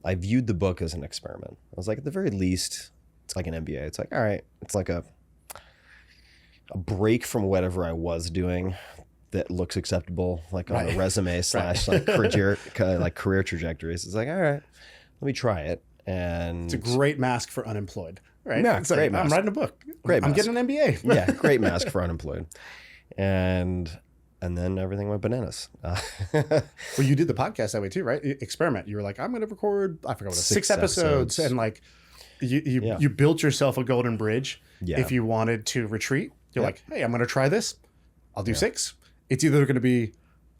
Speaker 2: I viewed the book as an experiment. I was like, at the very least, it's like an MBA. It's like, all right, it's like a break from whatever I was doing that looks acceptable, like on a resume slash like career trajectories. It's like, all right, let me try it. And
Speaker 1: it's a great mask for unemployed, right?
Speaker 2: Yeah,
Speaker 1: it's
Speaker 2: great
Speaker 1: like, I'm writing a book. I'm getting an MBA.
Speaker 2: Yeah, great mask for unemployed. And then everything went bananas.
Speaker 1: Well, you did the podcast that way too, right? Experiment. You were like, I'm going to record, I forgot what, 6 episodes. And like you built yourself a golden bridge.
Speaker 2: Yeah.
Speaker 1: If you wanted to retreat, you're like, hey, I'm going to try this. I'll do 6. It's either going to be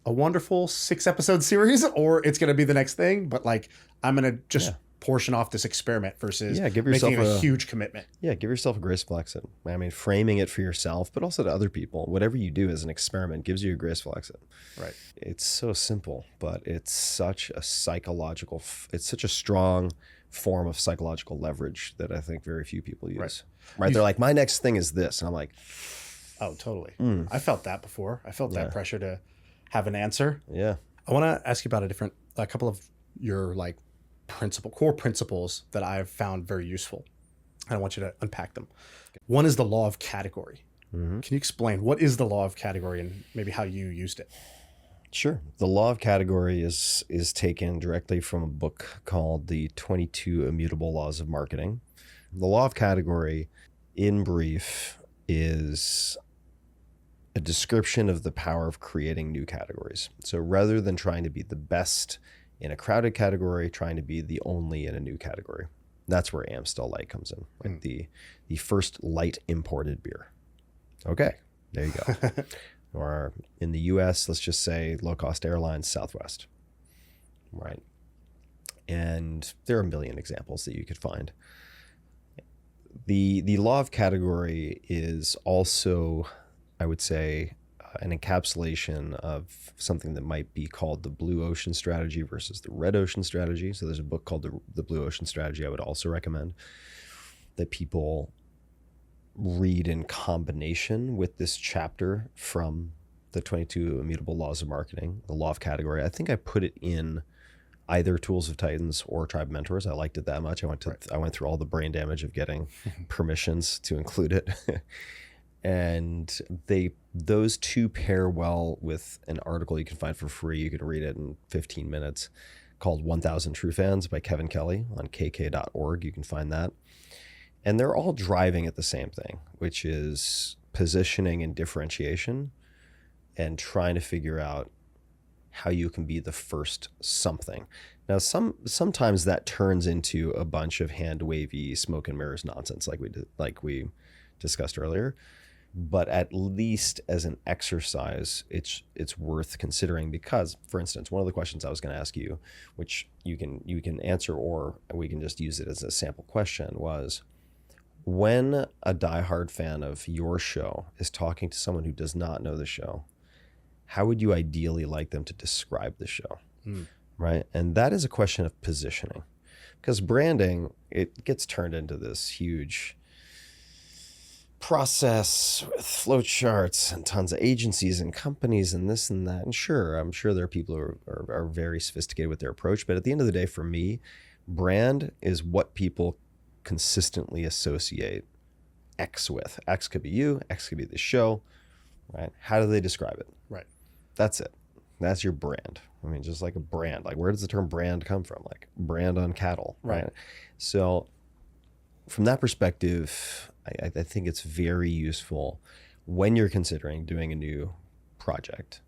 Speaker 1: a wonderful 6 episode series or it's going to be the next thing. But like, I'm going to just portion off this experiment versus
Speaker 2: give yourself
Speaker 1: making a huge commitment.
Speaker 2: Yeah, give yourself a graceful exit. I mean, framing it for yourself, but also to other people. Whatever you do as an experiment gives you a graceful exit.
Speaker 1: Right.
Speaker 2: It's so simple, but it's such a it's such a strong form of psychological leverage that I think very few people use. Right? They're like, my next thing is this. And I'm like,
Speaker 1: oh, totally. I felt that before. I felt that pressure to have an answer.
Speaker 2: Yeah.
Speaker 1: I want to ask you about a couple of your like core principles that I've found very useful. I want you to unpack them. One is the law of category. Can you explain what is the law of category and maybe how you used it?
Speaker 2: Sure. The law of category is taken directly from a book called The 22 Immutable Laws of Marketing. The law of category, in brief, is a description of the power of creating new categories. So rather than trying to be the best in a crowded category, trying to be the only in a new category. That's where Amstel Light comes in, like the first light imported beer. Okay, there you go. Or in the US, let's just say low-cost airlines, Southwest, right? And there are a million examples that you could find. The law of category is also, I would say, an encapsulation of something that might be called the blue ocean strategy versus the red ocean strategy. So there's a book called the blue ocean strategy I would also recommend that people read in combination with this chapter from the 22 Immutable Laws of Marketing, the law of category. I think I put it in either Tools of Titans or Tribe Mentors. I liked it that much. I went through all the brain damage of getting permissions to include it. And those two pair well with an article you can find for free. You can read it in 15 minutes called 1000 True Fans by Kevin Kelly on kk.org. You can find that. And they're all driving at the same thing, which is positioning and differentiation and trying to figure out how you can be the first something. Now, sometimes that turns into a bunch of hand wavy smoke and mirrors nonsense like we discussed earlier. But at least as an exercise, it's worth considering because, for instance, one of the questions I was going to ask you, which you can answer or we can just use it as a sample question, was when a diehard fan of your show is talking to someone who does not know the show, how would you ideally like them to describe the show? Right? And that is a question of positioning, because branding, it gets turned into this huge process with flow charts and tons of agencies and companies and this and that. And sure, I'm sure there are people who are very sophisticated with their approach. But at the end of the day, for me, brand is what people consistently associate X with. X could be you, X could be the show, right? How do they describe it?
Speaker 1: Right.
Speaker 2: That's it. That's your brand. I mean, just like a brand. Like, where does the term brand come from? Like brand on cattle, right? So from that perspective, I think it's very useful when you're considering doing a new project.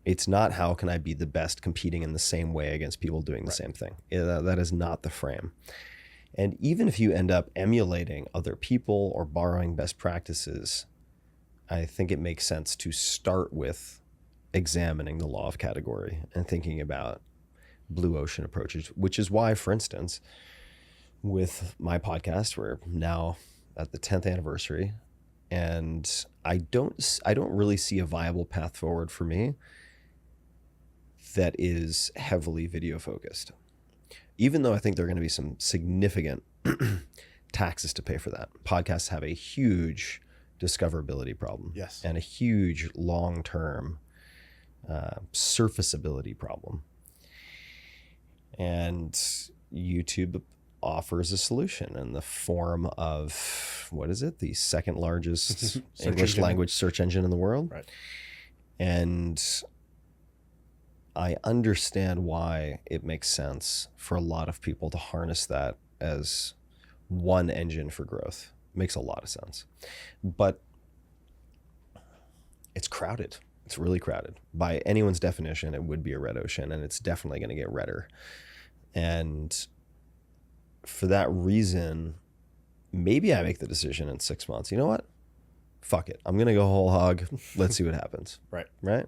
Speaker 2: It's not how can I be the best competing in the same way against people doing the same thing. That is not the frame. And even if you end up emulating other people or borrowing best practices, I think it makes sense to start with examining the law of category and thinking about blue ocean approaches, which is why, for instance, with my podcast, we're now at the 10th anniversary, and I don't really see a viable path forward for me that is heavily video focused, even though I think there are going to be some significant taxes to pay for that. Podcasts have a huge discoverability problem,
Speaker 1: yes,
Speaker 2: and a huge long-term surfaceability problem, and YouTube offers a solution in the form of, what is it? The second largest English language search engine in the world.
Speaker 1: Right.
Speaker 2: And I understand why it makes sense for a lot of people to harness that as one engine for growth. It makes a lot of sense. But it's crowded. It's really crowded. By anyone's definition, it would be a red ocean, and it's definitely going to get redder. And for that reason, maybe I make the decision in 6 months. You know what? Fuck it. I'm going to go whole hog. Let's see what happens. Right.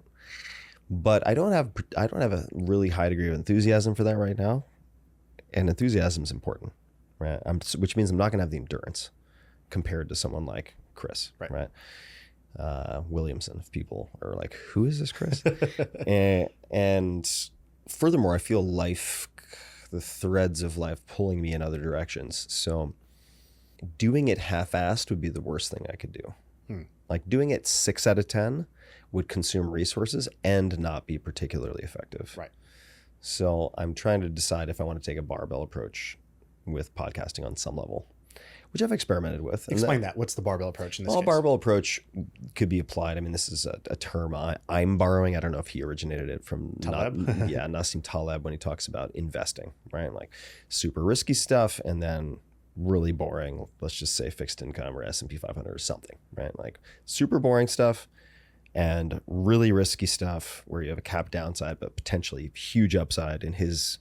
Speaker 2: But I don't have a really high degree of enthusiasm for that right now. And enthusiasm is important, right? Which means I'm not going to have the endurance compared to someone like Chris, right? Williamson, if people are like, who is this Chris? and furthermore, I feel the threads of life pulling me in other directions. So doing it half-assed would be the worst thing I could do. Like doing it 6 out of 10 would consume resources and not be particularly effective.
Speaker 1: Right.
Speaker 2: So I'm trying to decide if I want to take a barbell approach with podcasting on some level, which I've experimented with.
Speaker 1: Explain that. What's the barbell approach in this case?
Speaker 2: Barbell approach could be applied. I mean, this is a term I'm borrowing. I don't know if he originated it from Nassim Taleb when he talks about investing, right? Like super risky stuff and then really boring, let's just say fixed income or S&P 500 or something, right? Like super boring stuff and really risky stuff where you have a cap downside, but potentially huge upside. In his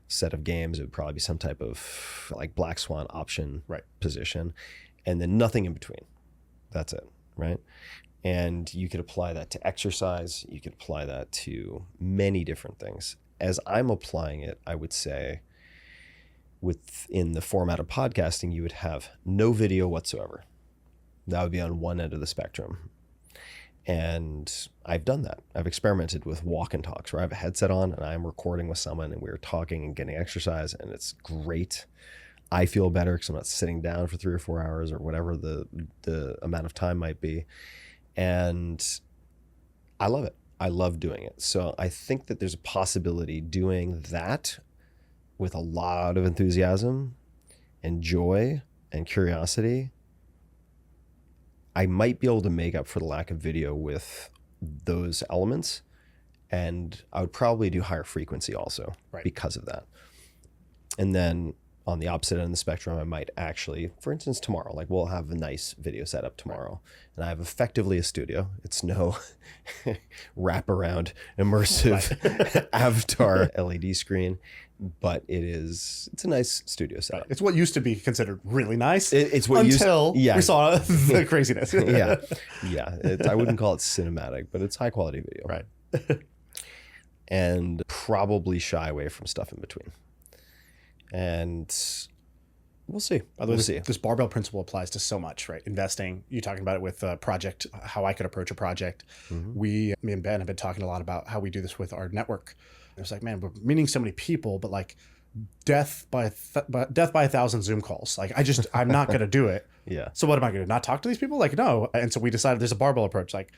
Speaker 2: set of games, it would probably be some type of like black swan option position, and then nothing in between. That's it, right? And you could apply that to exercise. You could apply that to many different things. As I'm applying it, I would say within the format of podcasting, you would have no video whatsoever. That would be on one end of the spectrum. And I've done that. I've experimented with walk and talks where I have a headset on and I'm recording with someone and we're talking and getting exercise, and it's great. I feel better because I'm not sitting down for 3 or 4 hours or whatever the amount of time might be. And I love it. I love doing it. So I think that there's a possibility doing that with a lot of enthusiasm and joy and curiosity. I might be able to make up for the lack of video with those elements. And I would probably do higher frequency also because of that. And then on the opposite end of the spectrum, I might actually, for instance, tomorrow, like we'll have a nice video setup tomorrow. And I have effectively a studio. It's no wraparound immersive avatar LED screen, but it's a nice studio setup.
Speaker 1: It's what used to be considered really nice.
Speaker 2: It's what
Speaker 1: until we saw the craziness.
Speaker 2: Yeah. I wouldn't call it cinematic, but it's high quality video.
Speaker 1: Right.
Speaker 2: And probably shy away from stuff in between. And we'll see.
Speaker 1: We'll see. This barbell principle applies to so much, right? Investing. You talking about it with a project, how I could approach a project. Me and Ben have been talking a lot about how we do this with our network. It's like, man, we're meeting so many people, but like death by 1,000 Zoom calls. Like I'm not going to do it.
Speaker 2: Yeah.
Speaker 1: So what am I going to do? Not talk to these people? Like, no. And so we decided there's a barbell approach, like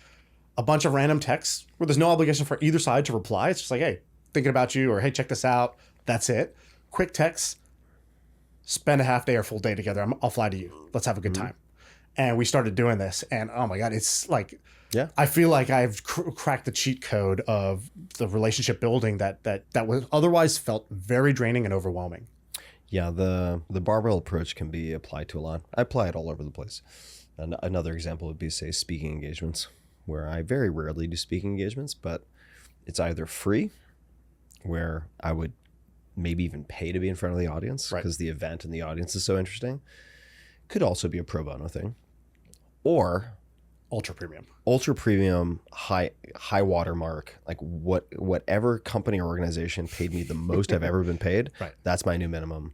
Speaker 1: a bunch of random texts where there's no obligation for either side to reply. It's just like, hey, thinking about you, or hey, check this out. That's it. Quick texts, spend a half day or full day together. I'll fly to you. Let's have a good time. And we started doing this, and oh my God, it's like, I feel like I've cracked the cheat code of the relationship building that was otherwise felt very draining and overwhelming.
Speaker 2: Yeah, the barbell approach can be applied to a lot. I apply it all over the place. And another example would be, say, speaking engagements, where I very rarely do speaking engagements, but it's either free, where I would maybe even pay to be in front of the audience because the event and the audience is so interesting. Could also be a pro bono thing, or
Speaker 1: ultra premium,
Speaker 2: high watermark, like whatever company or organization paid me the most I've ever been paid. That's my new minimum.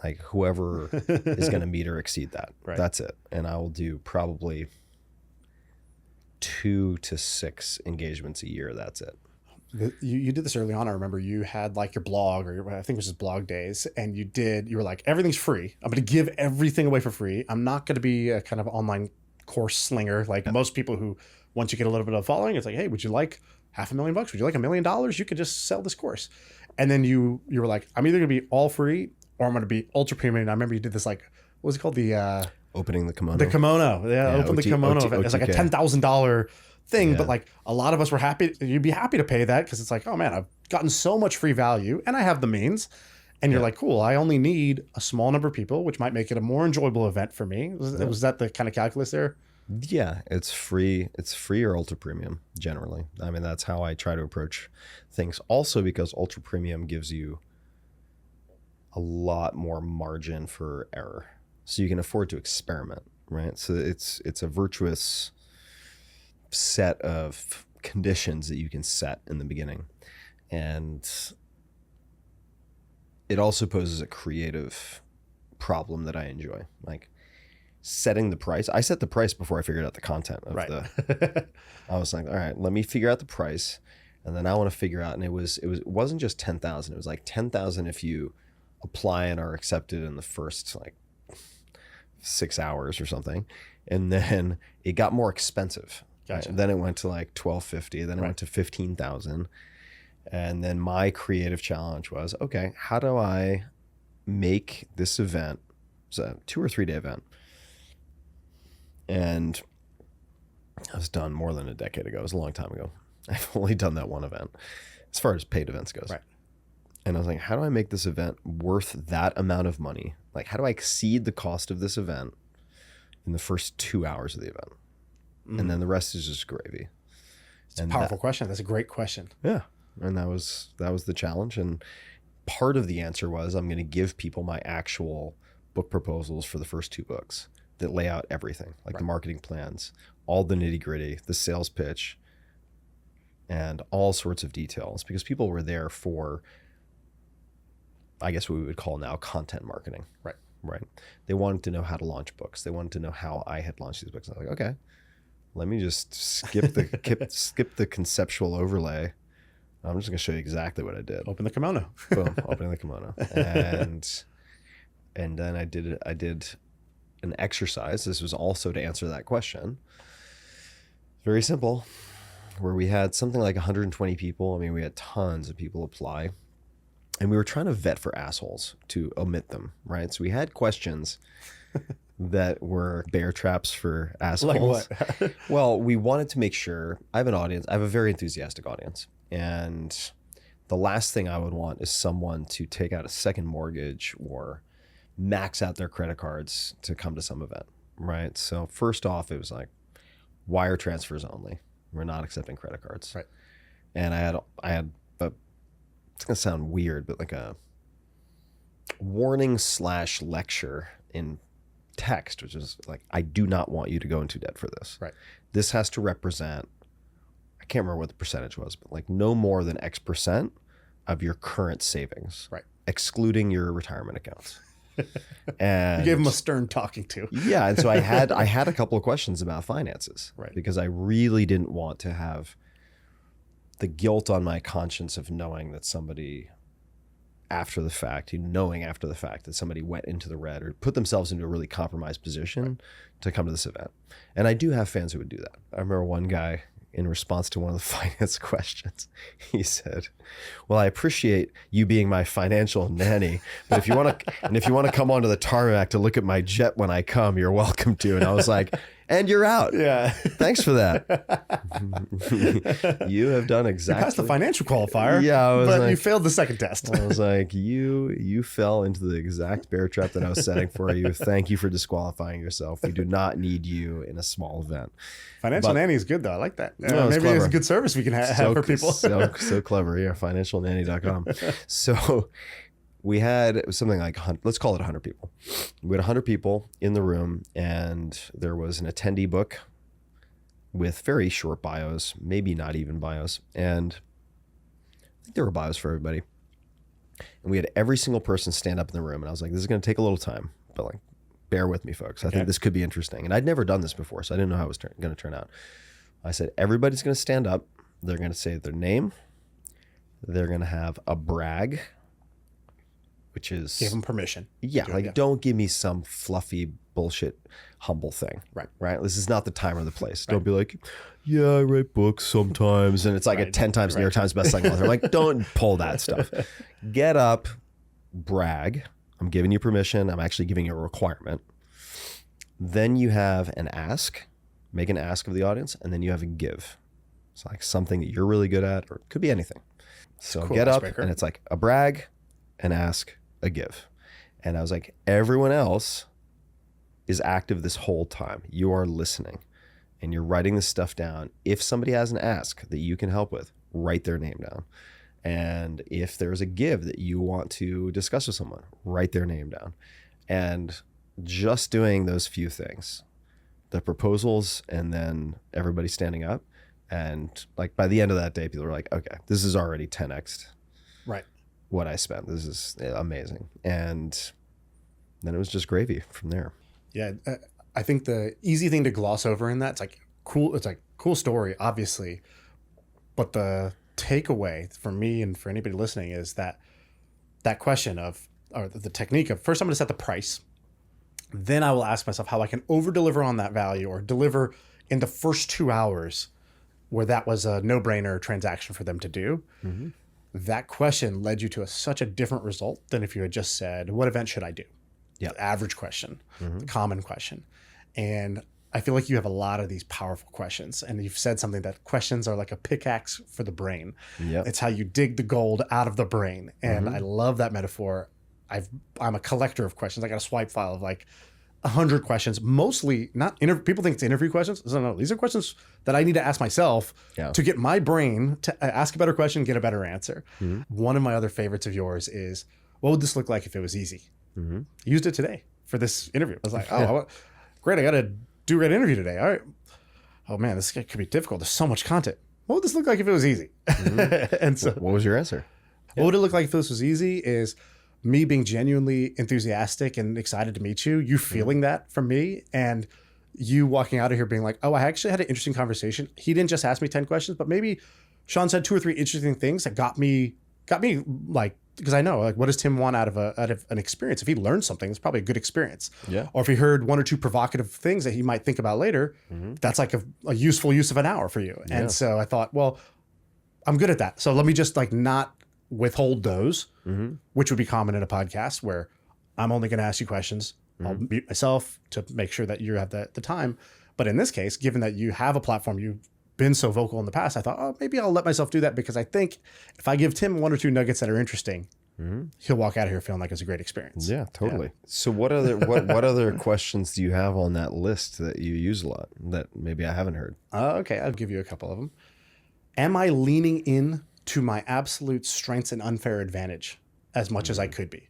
Speaker 2: Like whoever is going to meet or exceed that. That's it. And I will do probably 2 to 6 engagements a year. That's it.
Speaker 1: You did this early on. I remember you had like your blog, or I think it was just blog days, and you were like, everything's free. I'm going to give everything away for free. I'm not going to be a kind of online course slinger like most people who, once you get a little bit of following, it's like, hey, would you like $500,000? Would you like $1 million? You could just sell this course. And then you were like, I'm either going to be all free or I'm going to be ultra premium. And I remember you did this, like, what was it called? The
Speaker 2: opening the kimono.
Speaker 1: The kimono. Open the kimono event. It's like a $10,000 thing, but like a lot of us were happy. You'd be happy to pay that because it's like, oh man, I've gotten so much free value and I have the means. And you're like, cool, I only need a small number of people, which might make it a more enjoyable event for me. Was that the kind of calculus there?
Speaker 2: Yeah, it's free. It's free or ultra premium generally. I mean, that's how I try to approach things. Also, because ultra premium gives you a lot more margin for error, so you can afford to experiment, right? So it's a virtuous set of conditions that you can set in the beginning, and it also poses a creative problem that I enjoy, like setting the price. I set the price before I figured out the content of I was like, all right, let me figure out the price, and then I want to figure out. And it wasn't just 10,000. It was like 10,000 if you apply and are accepted in the first like 6 hours or something, and then it got more expensive.
Speaker 1: Gotcha.
Speaker 2: Right? Then it went to like $1,250. Then it went to 15,000. And then my creative challenge was, okay, how do I make this event? It was a 2 or 3 day event. And I was done more than a decade ago. It was a long time ago. I've only done that one event as far as paid events goes. Right. And I was like, how do I make this event worth that amount of money? Like, how do I exceed the cost of this event in the first 2 hours of the event? And then the rest is just gravy.
Speaker 1: It's a powerful question. That's a great question.
Speaker 2: Yeah. And that was the challenge. And part of the answer was, I'm going to give people my actual book proposals for the first 2 books that lay out everything, like the marketing plans, all the nitty gritty, the sales pitch, and all sorts of details, because people were there for I guess what we would call now content marketing.
Speaker 1: Right.
Speaker 2: Right. They wanted to know how to launch books. They wanted to know how I had launched these books. I was like, okay, let me just skip the conceptual overlay. I'm just going to show you exactly what I did.
Speaker 1: Open the kimono.
Speaker 2: Boom, opening the kimono. And then I did an exercise. This was also to answer that question. Very simple, where we had something like 120 people. I mean, we had tons of people apply. And we were trying to vet for assholes to omit them, right? So we had questions that were bear traps for assholes.
Speaker 1: Like what?
Speaker 2: Well, we wanted to make sure, I have an audience, I have a very enthusiastic audience. And the last thing I would want is someone to take out a second mortgage or max out their credit cards to come to some event, right? So first off, it was like wire transfers only. We're not accepting credit cards.
Speaker 1: Right.
Speaker 2: And I had it's going to sound weird, but like a warning / lecture in text, which is like, I do not want you to go into debt for this.
Speaker 1: Right.
Speaker 2: This has to represent, I can't remember what the percentage was, but like no more than X% of your current savings,
Speaker 1: right,
Speaker 2: excluding your retirement accounts. And
Speaker 1: you gave him a stern talking to.
Speaker 2: Yeah. And so I had a couple of questions about finances,
Speaker 1: right,
Speaker 2: because I really didn't want to have the guilt on my conscience of knowing that somebody after the fact that somebody went into the red or put themselves into a really compromised position to come to this event. And I do have fans who would do that. I remember one guy, in response to one of the finance questions, he said, well, I appreciate you being my financial nanny, but if you want to come onto the tarmac to look at my jet when I come, you're welcome to. And I was like, and you're out.
Speaker 1: Yeah.
Speaker 2: Thanks for that. You have done exactly.
Speaker 1: You passed the financial qualifier.
Speaker 2: Yeah.
Speaker 1: But you failed the second test.
Speaker 2: I was like, you fell into the exact bear trap that I was setting for you. Thank you for disqualifying yourself. We do not need you in a small event.
Speaker 1: Financial nanny is good though. I like that.
Speaker 2: No,
Speaker 1: maybe it's a good service we can have for people.
Speaker 2: so clever. Yeah. Financialnanny.com. So we had something like, let's call it 100 people. We had 100 people in the room, and there was an attendee book with very short bios, maybe not even bios. And I think there were bios for everybody. And we had every single person stand up in the room. And I was like, this is going to take a little time, but like, bear with me, folks. I think this could be interesting. And I'd never done this before, so I didn't know how it was going to turn out. I said, everybody's going to stand up. They're going to say their name. They're going to have a brag, which is...
Speaker 1: Give them permission.
Speaker 2: Yeah, don't give me some fluffy bullshit humble thing. Right? This is not the time or the place. Don't be like, yeah, I write books sometimes. And it's like a 10 times New York Times bestselling author. Like, don't pull that stuff. Get up, brag. I'm giving you permission. I'm actually giving you a requirement. Then you have an ask. Make an ask of the audience. And then you have a give. It's like something that you're really good at, or it could be anything. So cool, get up, and it's like a brag, an ask, a give. And I was like, everyone else is active this whole time. You are listening and you're writing this stuff down. If somebody has an ask that you can help with, write their name down. And if there's a give that you want to discuss with someone, write their name down. And just doing those few things, the proposals and then everybody standing up. And like by the end of that day, people were like, okay, this is already 10x what I spent. This is amazing. And then it was just gravy from there.
Speaker 1: Yeah. I think the easy thing to gloss over in that, it's like cool story, obviously. But the takeaway for me and for anybody listening is that question of, or the technique of, first I'm going to set the price. Then I will ask myself how I can over deliver on that value or deliver in the first 2 hours where that was a no-brainer transaction for them to do. Mm-hmm. That question led you to such a different result than if you had just said, what event should I do?
Speaker 2: Yeah.
Speaker 1: The average question, the common question. And I feel like you have a lot of these powerful questions, and you've said something that questions are like a pickaxe for the brain. Yep. It's how you dig the gold out of the brain. And I love that metaphor. I'm a collector of questions. I got a swipe file of like 100 questions, mostly not people think it's interview questions. No, these are questions that I need to ask myself to get my brain to ask a better question, get a better answer. One of my other favorites of yours is, what would this look like if it was easy? Used it today for this interview. I was like, oh, great. I got to do a great interview today. All right. Oh man, this could be difficult. There's so much content. What would this look like if it was easy? And so
Speaker 2: what was your answer?
Speaker 1: What would it look like if this was easy is me being genuinely enthusiastic and excited to meet you, you feeling that from me, and you walking out of here being like, oh, I actually had an interesting conversation. He didn't just ask me 10 questions, but maybe Shaan said 2 or 3 interesting things that got me like, because I know, like, what does Tim want out of an experience? If he learned something, it's probably a good experience.
Speaker 2: Yeah.
Speaker 1: Or if he heard 1 or 2 provocative things that he might think about later, that's like a useful use of an hour for you. Yeah. And so I thought, well, I'm good at that. So let me just like not withhold those, which would be common in a podcast where I'm only going to ask you questions. I'll mute myself to make sure that you have the time. But in this case, given that you have a platform, you've been so vocal in the past, I thought, oh, maybe I'll let myself do that, because I think if I give Tim 1 or 2 nuggets that are interesting, he'll walk out of here feeling like it's a great experience.
Speaker 2: Yeah, totally. Yeah. So what other questions do you have on that list that you use a lot that maybe I haven't heard?
Speaker 1: Okay, I'll give you a couple of them. Am I leaning in to my absolute strengths and unfair advantage as much as I could be?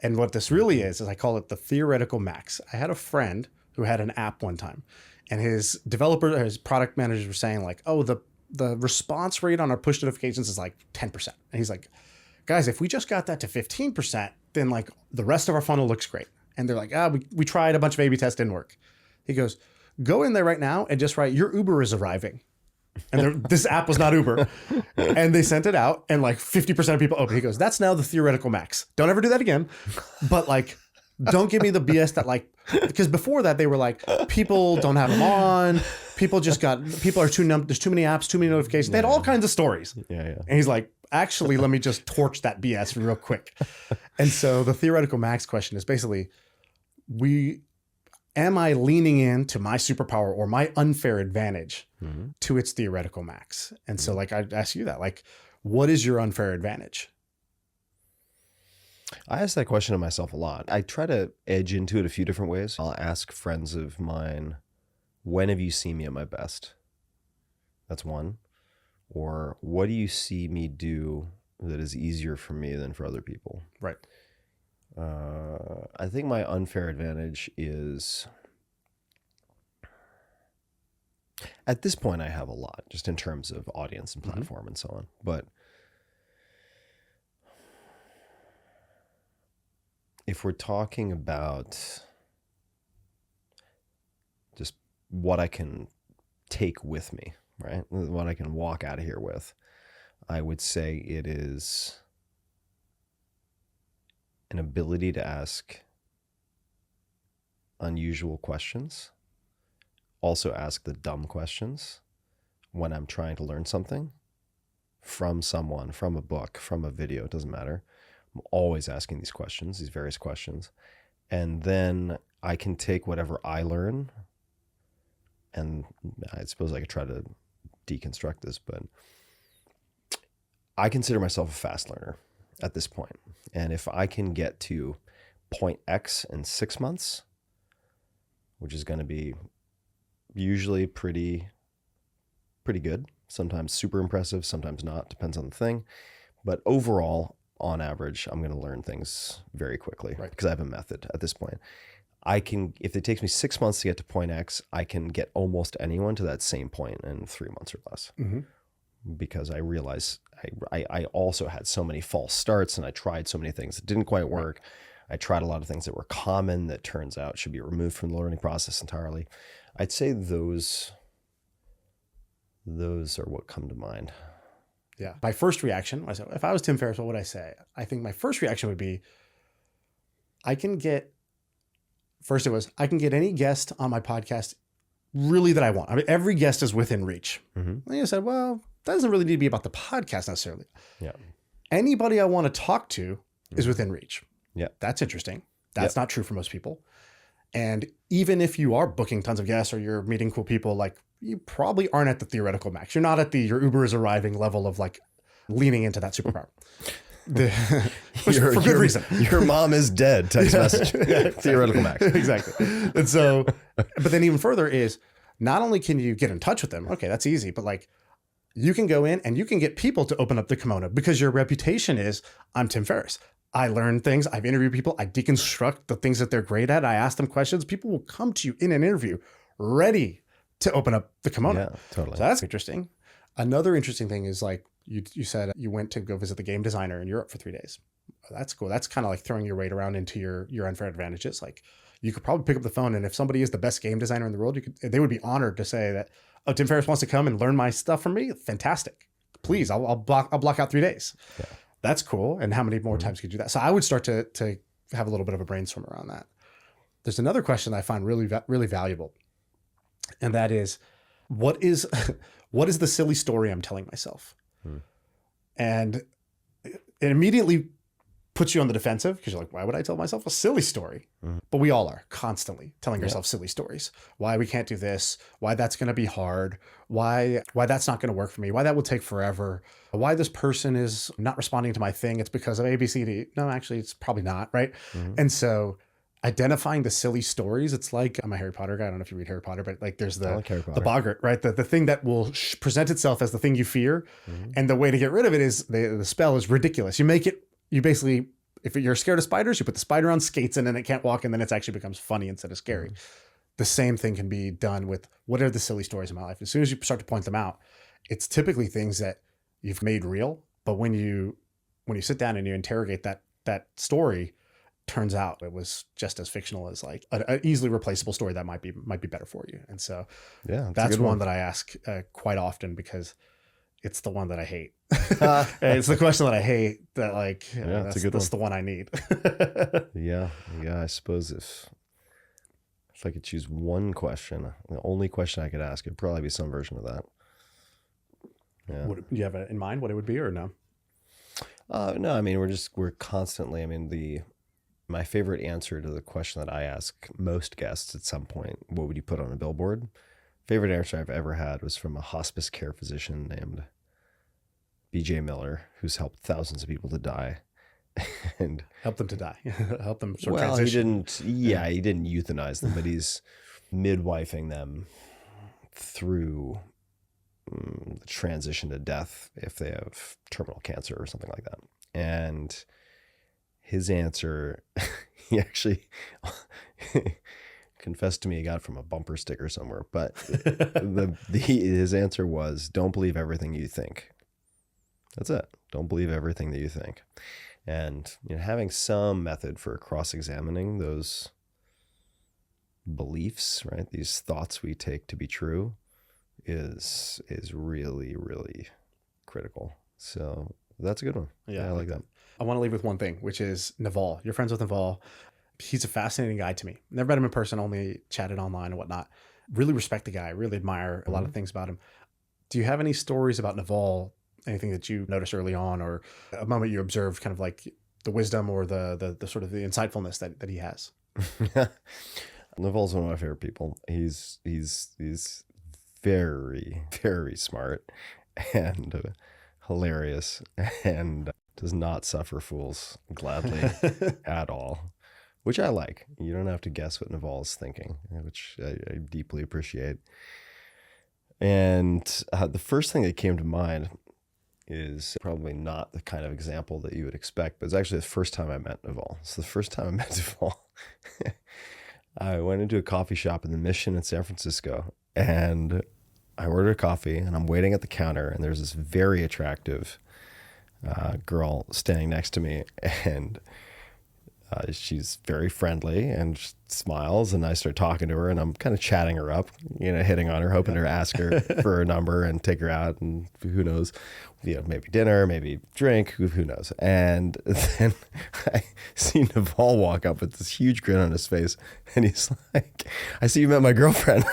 Speaker 1: And what this really is I call it the theoretical max. I had a friend who had an app one time, and his product managers were saying like, oh, the response rate on our push notifications is like 10%. And he's like, guys, if we just got that to 15%, then like the rest of our funnel looks great. And they're like, we tried a bunch of A/B tests, didn't work. He goes, go in there right now and just write, your Uber is arriving. And this app was not Uber. And they sent it out, and like 50% of people open. He goes, that's now the theoretical max. Don't ever do that again. But like, don't give me the BS that like, because before that they were like, people don't have them on. People are too numb. There's too many apps, too many notifications. They had all kinds of stories.
Speaker 2: Yeah.
Speaker 1: And he's like, actually, let me just torch that BS real quick. And so the theoretical max question is basically, am I leaning into my superpower or my unfair advantage to its theoretical max? And so like, I'd ask you that, like, what is your unfair advantage?
Speaker 2: I ask that question to myself a lot. I try to edge into it a few different ways. I'll ask friends of mine, when have you seen me at my best? That's one. Or what do you see me do that is easier for me than for other people?
Speaker 1: Right.
Speaker 2: I think my unfair advantage is, at this point I have a lot, just in terms of audience and platform and so on. But if we're talking about just what I can take with me, right? What I can walk out of here with, I would say it is an ability to ask unusual questions, also ask the dumb questions when I'm trying to learn something from someone, from a book, from a video, it doesn't matter. I'm always asking these questions, these various questions. And then I can take whatever I learn, and I suppose I could try to deconstruct this, but I consider myself a fast learner at this point. And if I can get to point X in 6 months, which is going to be usually pretty good, sometimes super impressive, sometimes not, depends on the thing. But overall, on average, I'm going to learn things very quickly, right? Because I have a method at this point. I can, if it takes me 6 months to get to point X, I can get almost anyone to that same point in 3 months or less. Because I realize I also had so many false starts, and I tried so many things that didn't quite work. I tried a lot of things that were common that turns out should be removed from the learning process entirely. I'd say those are what come to mind.
Speaker 1: Yeah. My first reaction, if I was Tim Ferriss, what would I say? I think my first reaction would be, I can get any guest on my podcast really that I want. I mean, every guest is within reach. And I said, well, that doesn't really need to be about the podcast necessarily.
Speaker 2: Yeah.
Speaker 1: Anybody I want to talk to is within reach.
Speaker 2: Yeah.
Speaker 1: That's interesting. That's not true for most people. And even if you are booking tons of guests or you're meeting cool people, like, you probably aren't at the theoretical max. You're not at your Uber is arriving level of like leaning into that superpower. For good reason.
Speaker 2: Your mom is dead. Text message. Theoretical max.
Speaker 1: Exactly. And so, but then even further is, not only can you get in touch with them, okay, that's easy, but like, you can go in and you can get people to open up the kimono, because your reputation is, I'm Tim Ferriss. I learn things. I've interviewed people. I deconstruct the things that they're great at. I ask them questions. People will come to you in an interview ready to open up the kimono.
Speaker 2: Yeah, totally.
Speaker 1: So that's interesting. Another interesting thing is, like, you said you went to go visit the game designer in Europe for 3 days. That's cool. That's kind of like throwing your weight around into your unfair advantages. Like you could probably pick up the phone, and if somebody is the best game designer in the world, they would be honored to say that, oh, Tim Ferriss wants to come and learn my stuff from me. Fantastic. Please, I'll block out 3 days. Yeah. That's cool. And how many more times could you do that? So I would start to have a little bit of a brainstorm around that. There's another question that I find really, really valuable. And that is, what is the silly story I'm telling myself? And it immediately puts you on the defensive because you're like, why would I tell myself a silly story? But we all are constantly telling ourselves silly stories. Why we can't do this, why that's going to be hard, why that's not going to work for me, why that will take forever, why this person is not responding to my thing. It's because of A, B, C, D. No, actually, it's probably not, right? And so identifying the silly stories, it's like, I'm a Harry Potter guy. I don't know if you read Harry Potter, but like there's the boggart, right? The thing that will present itself as the thing you fear. And the way to get rid of it is the spell is ridiculous. You basically, if you're scared of spiders, you put the spider on skates and then it can't walk, and then it actually becomes funny instead of scary. The same thing can be done with what are the silly stories in my life. As soon as you start to point them out, it's typically things that you've made real. But when you sit down and you interrogate that story, turns out it was just as fictional as like an easily replaceable story that might be better for you. And so that's one that I ask quite often because it's the one that I hate. It's the question that I hate that like, that's the one I need.
Speaker 2: Yeah. I suppose if I could choose one question, the only question I could ask, it'd probably be some version of that. Yeah.
Speaker 1: Do you have in mind what it would be or no?
Speaker 2: No, I mean, we're constantly, I mean, my favorite answer to the question that I ask most guests at some point, what would you put on a billboard? Favorite answer I've ever had was from a hospice care physician named BJ Miller, who's helped thousands of people to die. And
Speaker 1: help them to die. Help them sort of transition.
Speaker 2: He didn't euthanize them, but he's midwifing them through the transition to death if they have terminal cancer or something like that. And his answer, he actually confessed to me he got it from a bumper sticker somewhere, but his answer was, don't believe everything you think. That's it. Don't believe everything that you think. And having some method for cross-examining those beliefs, right? These thoughts we take to be true is really, really critical. So that's a good one. Yeah, I like that.
Speaker 1: I want to leave with one thing, which is Naval. You're friends with Naval. He's a fascinating guy to me. Never met him in person, only chatted online and whatnot. Really respect the guy. Really admire a lot of things about him. Do you have any stories about Naval? Anything that you noticed early on, or a moment you observed, kind of like the wisdom or the sort of the insightfulness that he has?
Speaker 2: Naval's one of my favorite people. He's very, very smart and hilarious, and does not suffer fools gladly at all, which I like. You don't have to guess what Naval's thinking, which I deeply appreciate. And the first thing that came to mind is probably not the kind of example that you would expect, but it's actually the first time I met Naval. So the first time I met Naval, I went into a coffee shop in the Mission in San Francisco, and I ordered a coffee, and I'm waiting at the counter, and there's this very attractive girl standing next to me, and she's very friendly and smiles, and I start talking to her, and I'm kind of chatting her up, hitting on her, hoping to ask her for a number and take her out, and who knows, maybe dinner, maybe drink, who knows. And then I see Naval walk up with this huge grin on his face, and he's like, I see you met my girlfriend.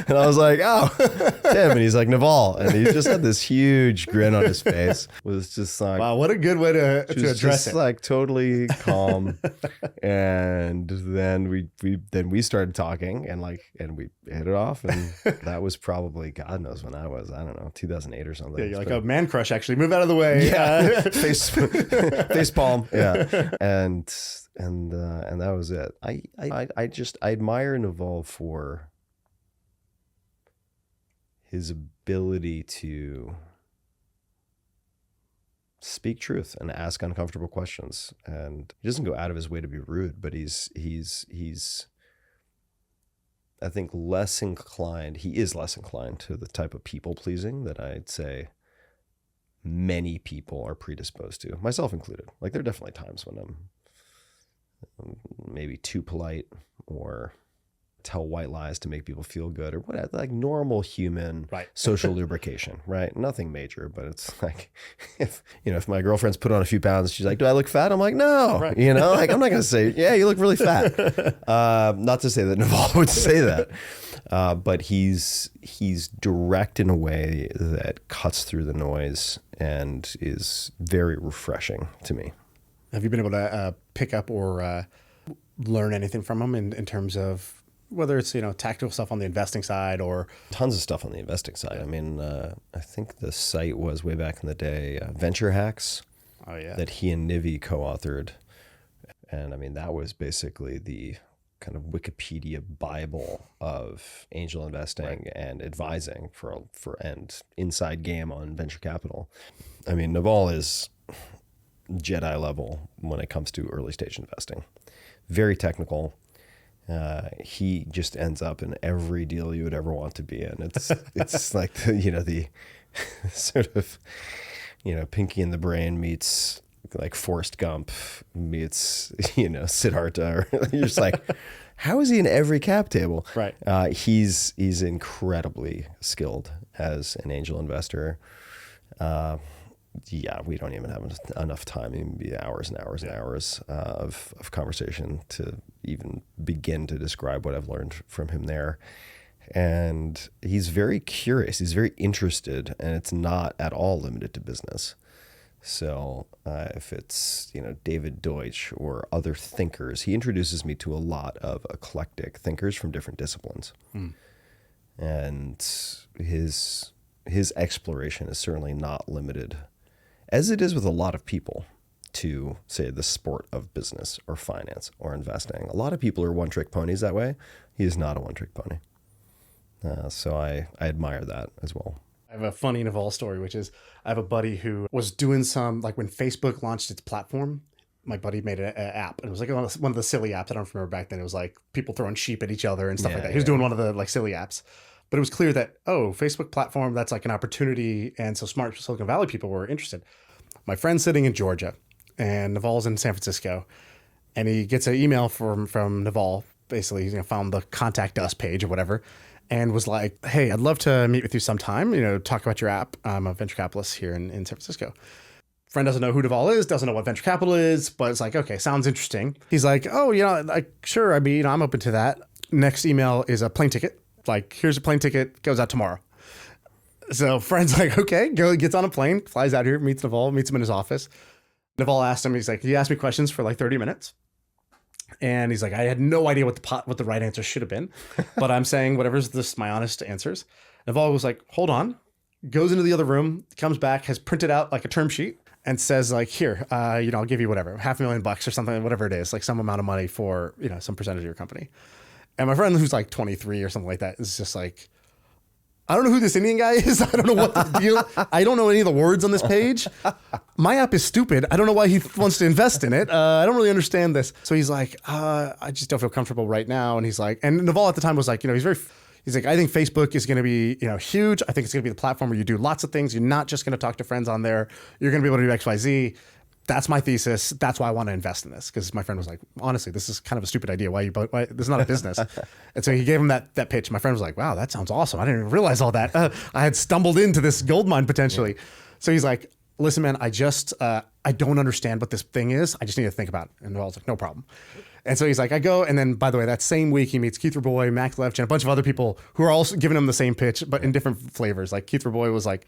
Speaker 2: And I was like, oh, Tim. And he's like, Naval. And he just had this huge grin on his face. It was just like,
Speaker 1: wow, what a good way to address it.
Speaker 2: Like totally calm. And then we started talking, and we hit it off. And that was probably, God knows when I don't know, 2008 or something.
Speaker 1: Yeah, you're like a man crush, actually. Move out of the way.
Speaker 2: Yeah. Face palm. Yeah. And that was it. I admire Naval for his ability to speak truth and ask uncomfortable questions. And he doesn't go out of his way to be rude, but he's I think less inclined to the type of people pleasing that I'd say many people are predisposed to, myself included. Like there are definitely times when I'm maybe too polite or tell white lies to make people feel good or what, like normal human social lubrication, right? Nothing major, but it's like, if my girlfriend's put on a few pounds, she's like, do I look fat? I'm like, no, like, I'm not going to say, yeah, you look really fat. Not to say that Naval would say that, but he's direct in a way that cuts through the noise and is very refreshing to me.
Speaker 1: Have you been able to pick up or learn anything from him in terms of whether it's, tactical stuff on the investing side or...
Speaker 2: Tons of stuff on the investing side. I mean, I think the site was way back in the day, Venture Hacks, that he and Naval co-authored. And I mean, that was basically the kind of Wikipedia Bible of angel investing and advising for and inside game on venture capital. I mean, Naval is Jedi level when it comes to early stage investing. Very technical. He just ends up in every deal you would ever want to be in. It's like the sort of Pinky and the Brain meets like Forrest Gump meets Siddhartha. You're just like, how is he in every cap table?
Speaker 1: Right.
Speaker 2: He's incredibly skilled as an angel investor. We don't even have enough time, maybe hours and hours and hours of conversation to even begin to describe what I've learned from him there. And he's very curious. He's very interested, and it's not at all limited to business. So if it's, David Deutsch or other thinkers, he introduces me to a lot of eclectic thinkers from different disciplines. And his exploration is certainly not limited, as it is with a lot of people, to, say, the sport of business or finance or investing. A lot of people are one-trick ponies that way. He is not a one-trick pony. So I admire that as well.
Speaker 1: I have a funny Naval story, which is I have a buddy who was doing some, like when Facebook launched its platform, my buddy made an app. And it was like one of the silly apps. I don't remember back then. It was like people throwing sheep at each other and stuff like that. He was doing one of the like silly apps. But it was clear that, Facebook platform, that's like an opportunity. And so smart Silicon Valley people were interested. My friend's sitting in Georgia and Naval's in San Francisco. And he gets an email from Naval, basically, found the contact us page or whatever, and was like, hey, I'd love to meet with you sometime, talk about your app. I'm a venture capitalist here in San Francisco. Friend doesn't know who Naval is, doesn't know what venture capital is, but it's like, okay, sounds interesting. He's like, sure, I'm open to that. Next email is a plane ticket. Like, here's a plane ticket, goes out tomorrow. So friend's like, okay, gets on a plane, flies out here, meets Naval, meets him in his office. Naval asked him, he asked me questions for like 30 minutes. And he's like, I had no idea what the right answer should have been, but I'm saying whatever's my honest answers. Naval was like, hold on, goes into the other room, comes back, has printed out like a term sheet and says like, here, I'll give you whatever, $500,000 or something, whatever it is, like some amount of money for, some percentage of your company. And my friend who's like 23 or something like that is just like, I don't know who this Indian guy is. I don't know what the deal. I don't know any of the words on this page. My app is stupid. I don't know why he wants to invest in it. I don't really understand this. So he's like, I just don't feel comfortable right now. And he's like, and Naval at the time was like, he's like, I think Facebook is going to be, huge. I think it's going to be the platform where you do lots of things. You're not just going to talk to friends on there. You're going to be able to do X, Y, Z. That's my thesis. That's why I want to invest in this. Because my friend was like, honestly, this is kind of a stupid idea. Why this is not a business. And so he gave him that pitch. My friend was like, wow, that sounds awesome. I didn't even realize all that. I had stumbled into this gold mine potentially. Yeah. So he's like, listen, man, I don't understand what this thing is. I just need to think about it. And I was like, no problem. And so he's like, I go. And then, by the way, that same week, he meets Keith Raboy, Mac Levchin, and a bunch of other people who are also giving him the same pitch, but in different flavors. Like Keith Raboy was like,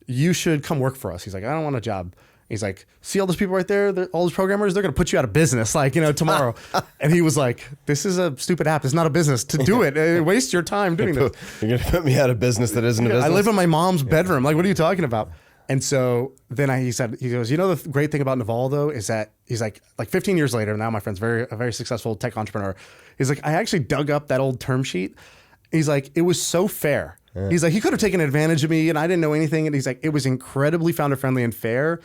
Speaker 1: you should come work for us. He's like, I don't want a job. He's like, see all those people right there? All those programmers, they're going to put you out of business, tomorrow. And he was like, this is a stupid app. It's not a business to do it. Waste your time doing this.
Speaker 2: You're going to put me out of business that isn't a business?
Speaker 1: I live in my mom's bedroom. Like, what are you talking about? And so then he goes, the great thing about Naval though, is that he's like 15 years later, now my friend's a very successful tech entrepreneur. He's like, I actually dug up that old term sheet. He's like, it was so fair. Yeah. He's like, he could have taken advantage of me and I didn't know anything. And he's like, it was incredibly founder friendly and fair.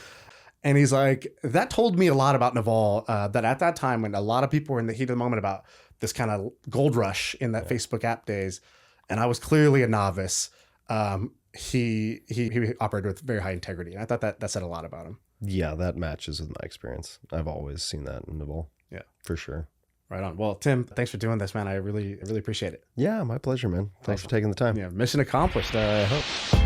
Speaker 1: And he's like, that told me a lot about Naval, that at that time when a lot of people were in the heat of the moment about this kind of gold rush in that Facebook app days, and I was clearly a novice, he operated with very high integrity. And I thought that said a lot about him.
Speaker 2: Yeah, that matches with my experience. I've always seen that in Naval.
Speaker 1: Yeah,
Speaker 2: for sure.
Speaker 1: Right on. Well, Tim, thanks for doing this, man. I really appreciate it.
Speaker 2: Yeah, my pleasure, man. Thanks for taking the time.
Speaker 1: Yeah, mission accomplished. I hope.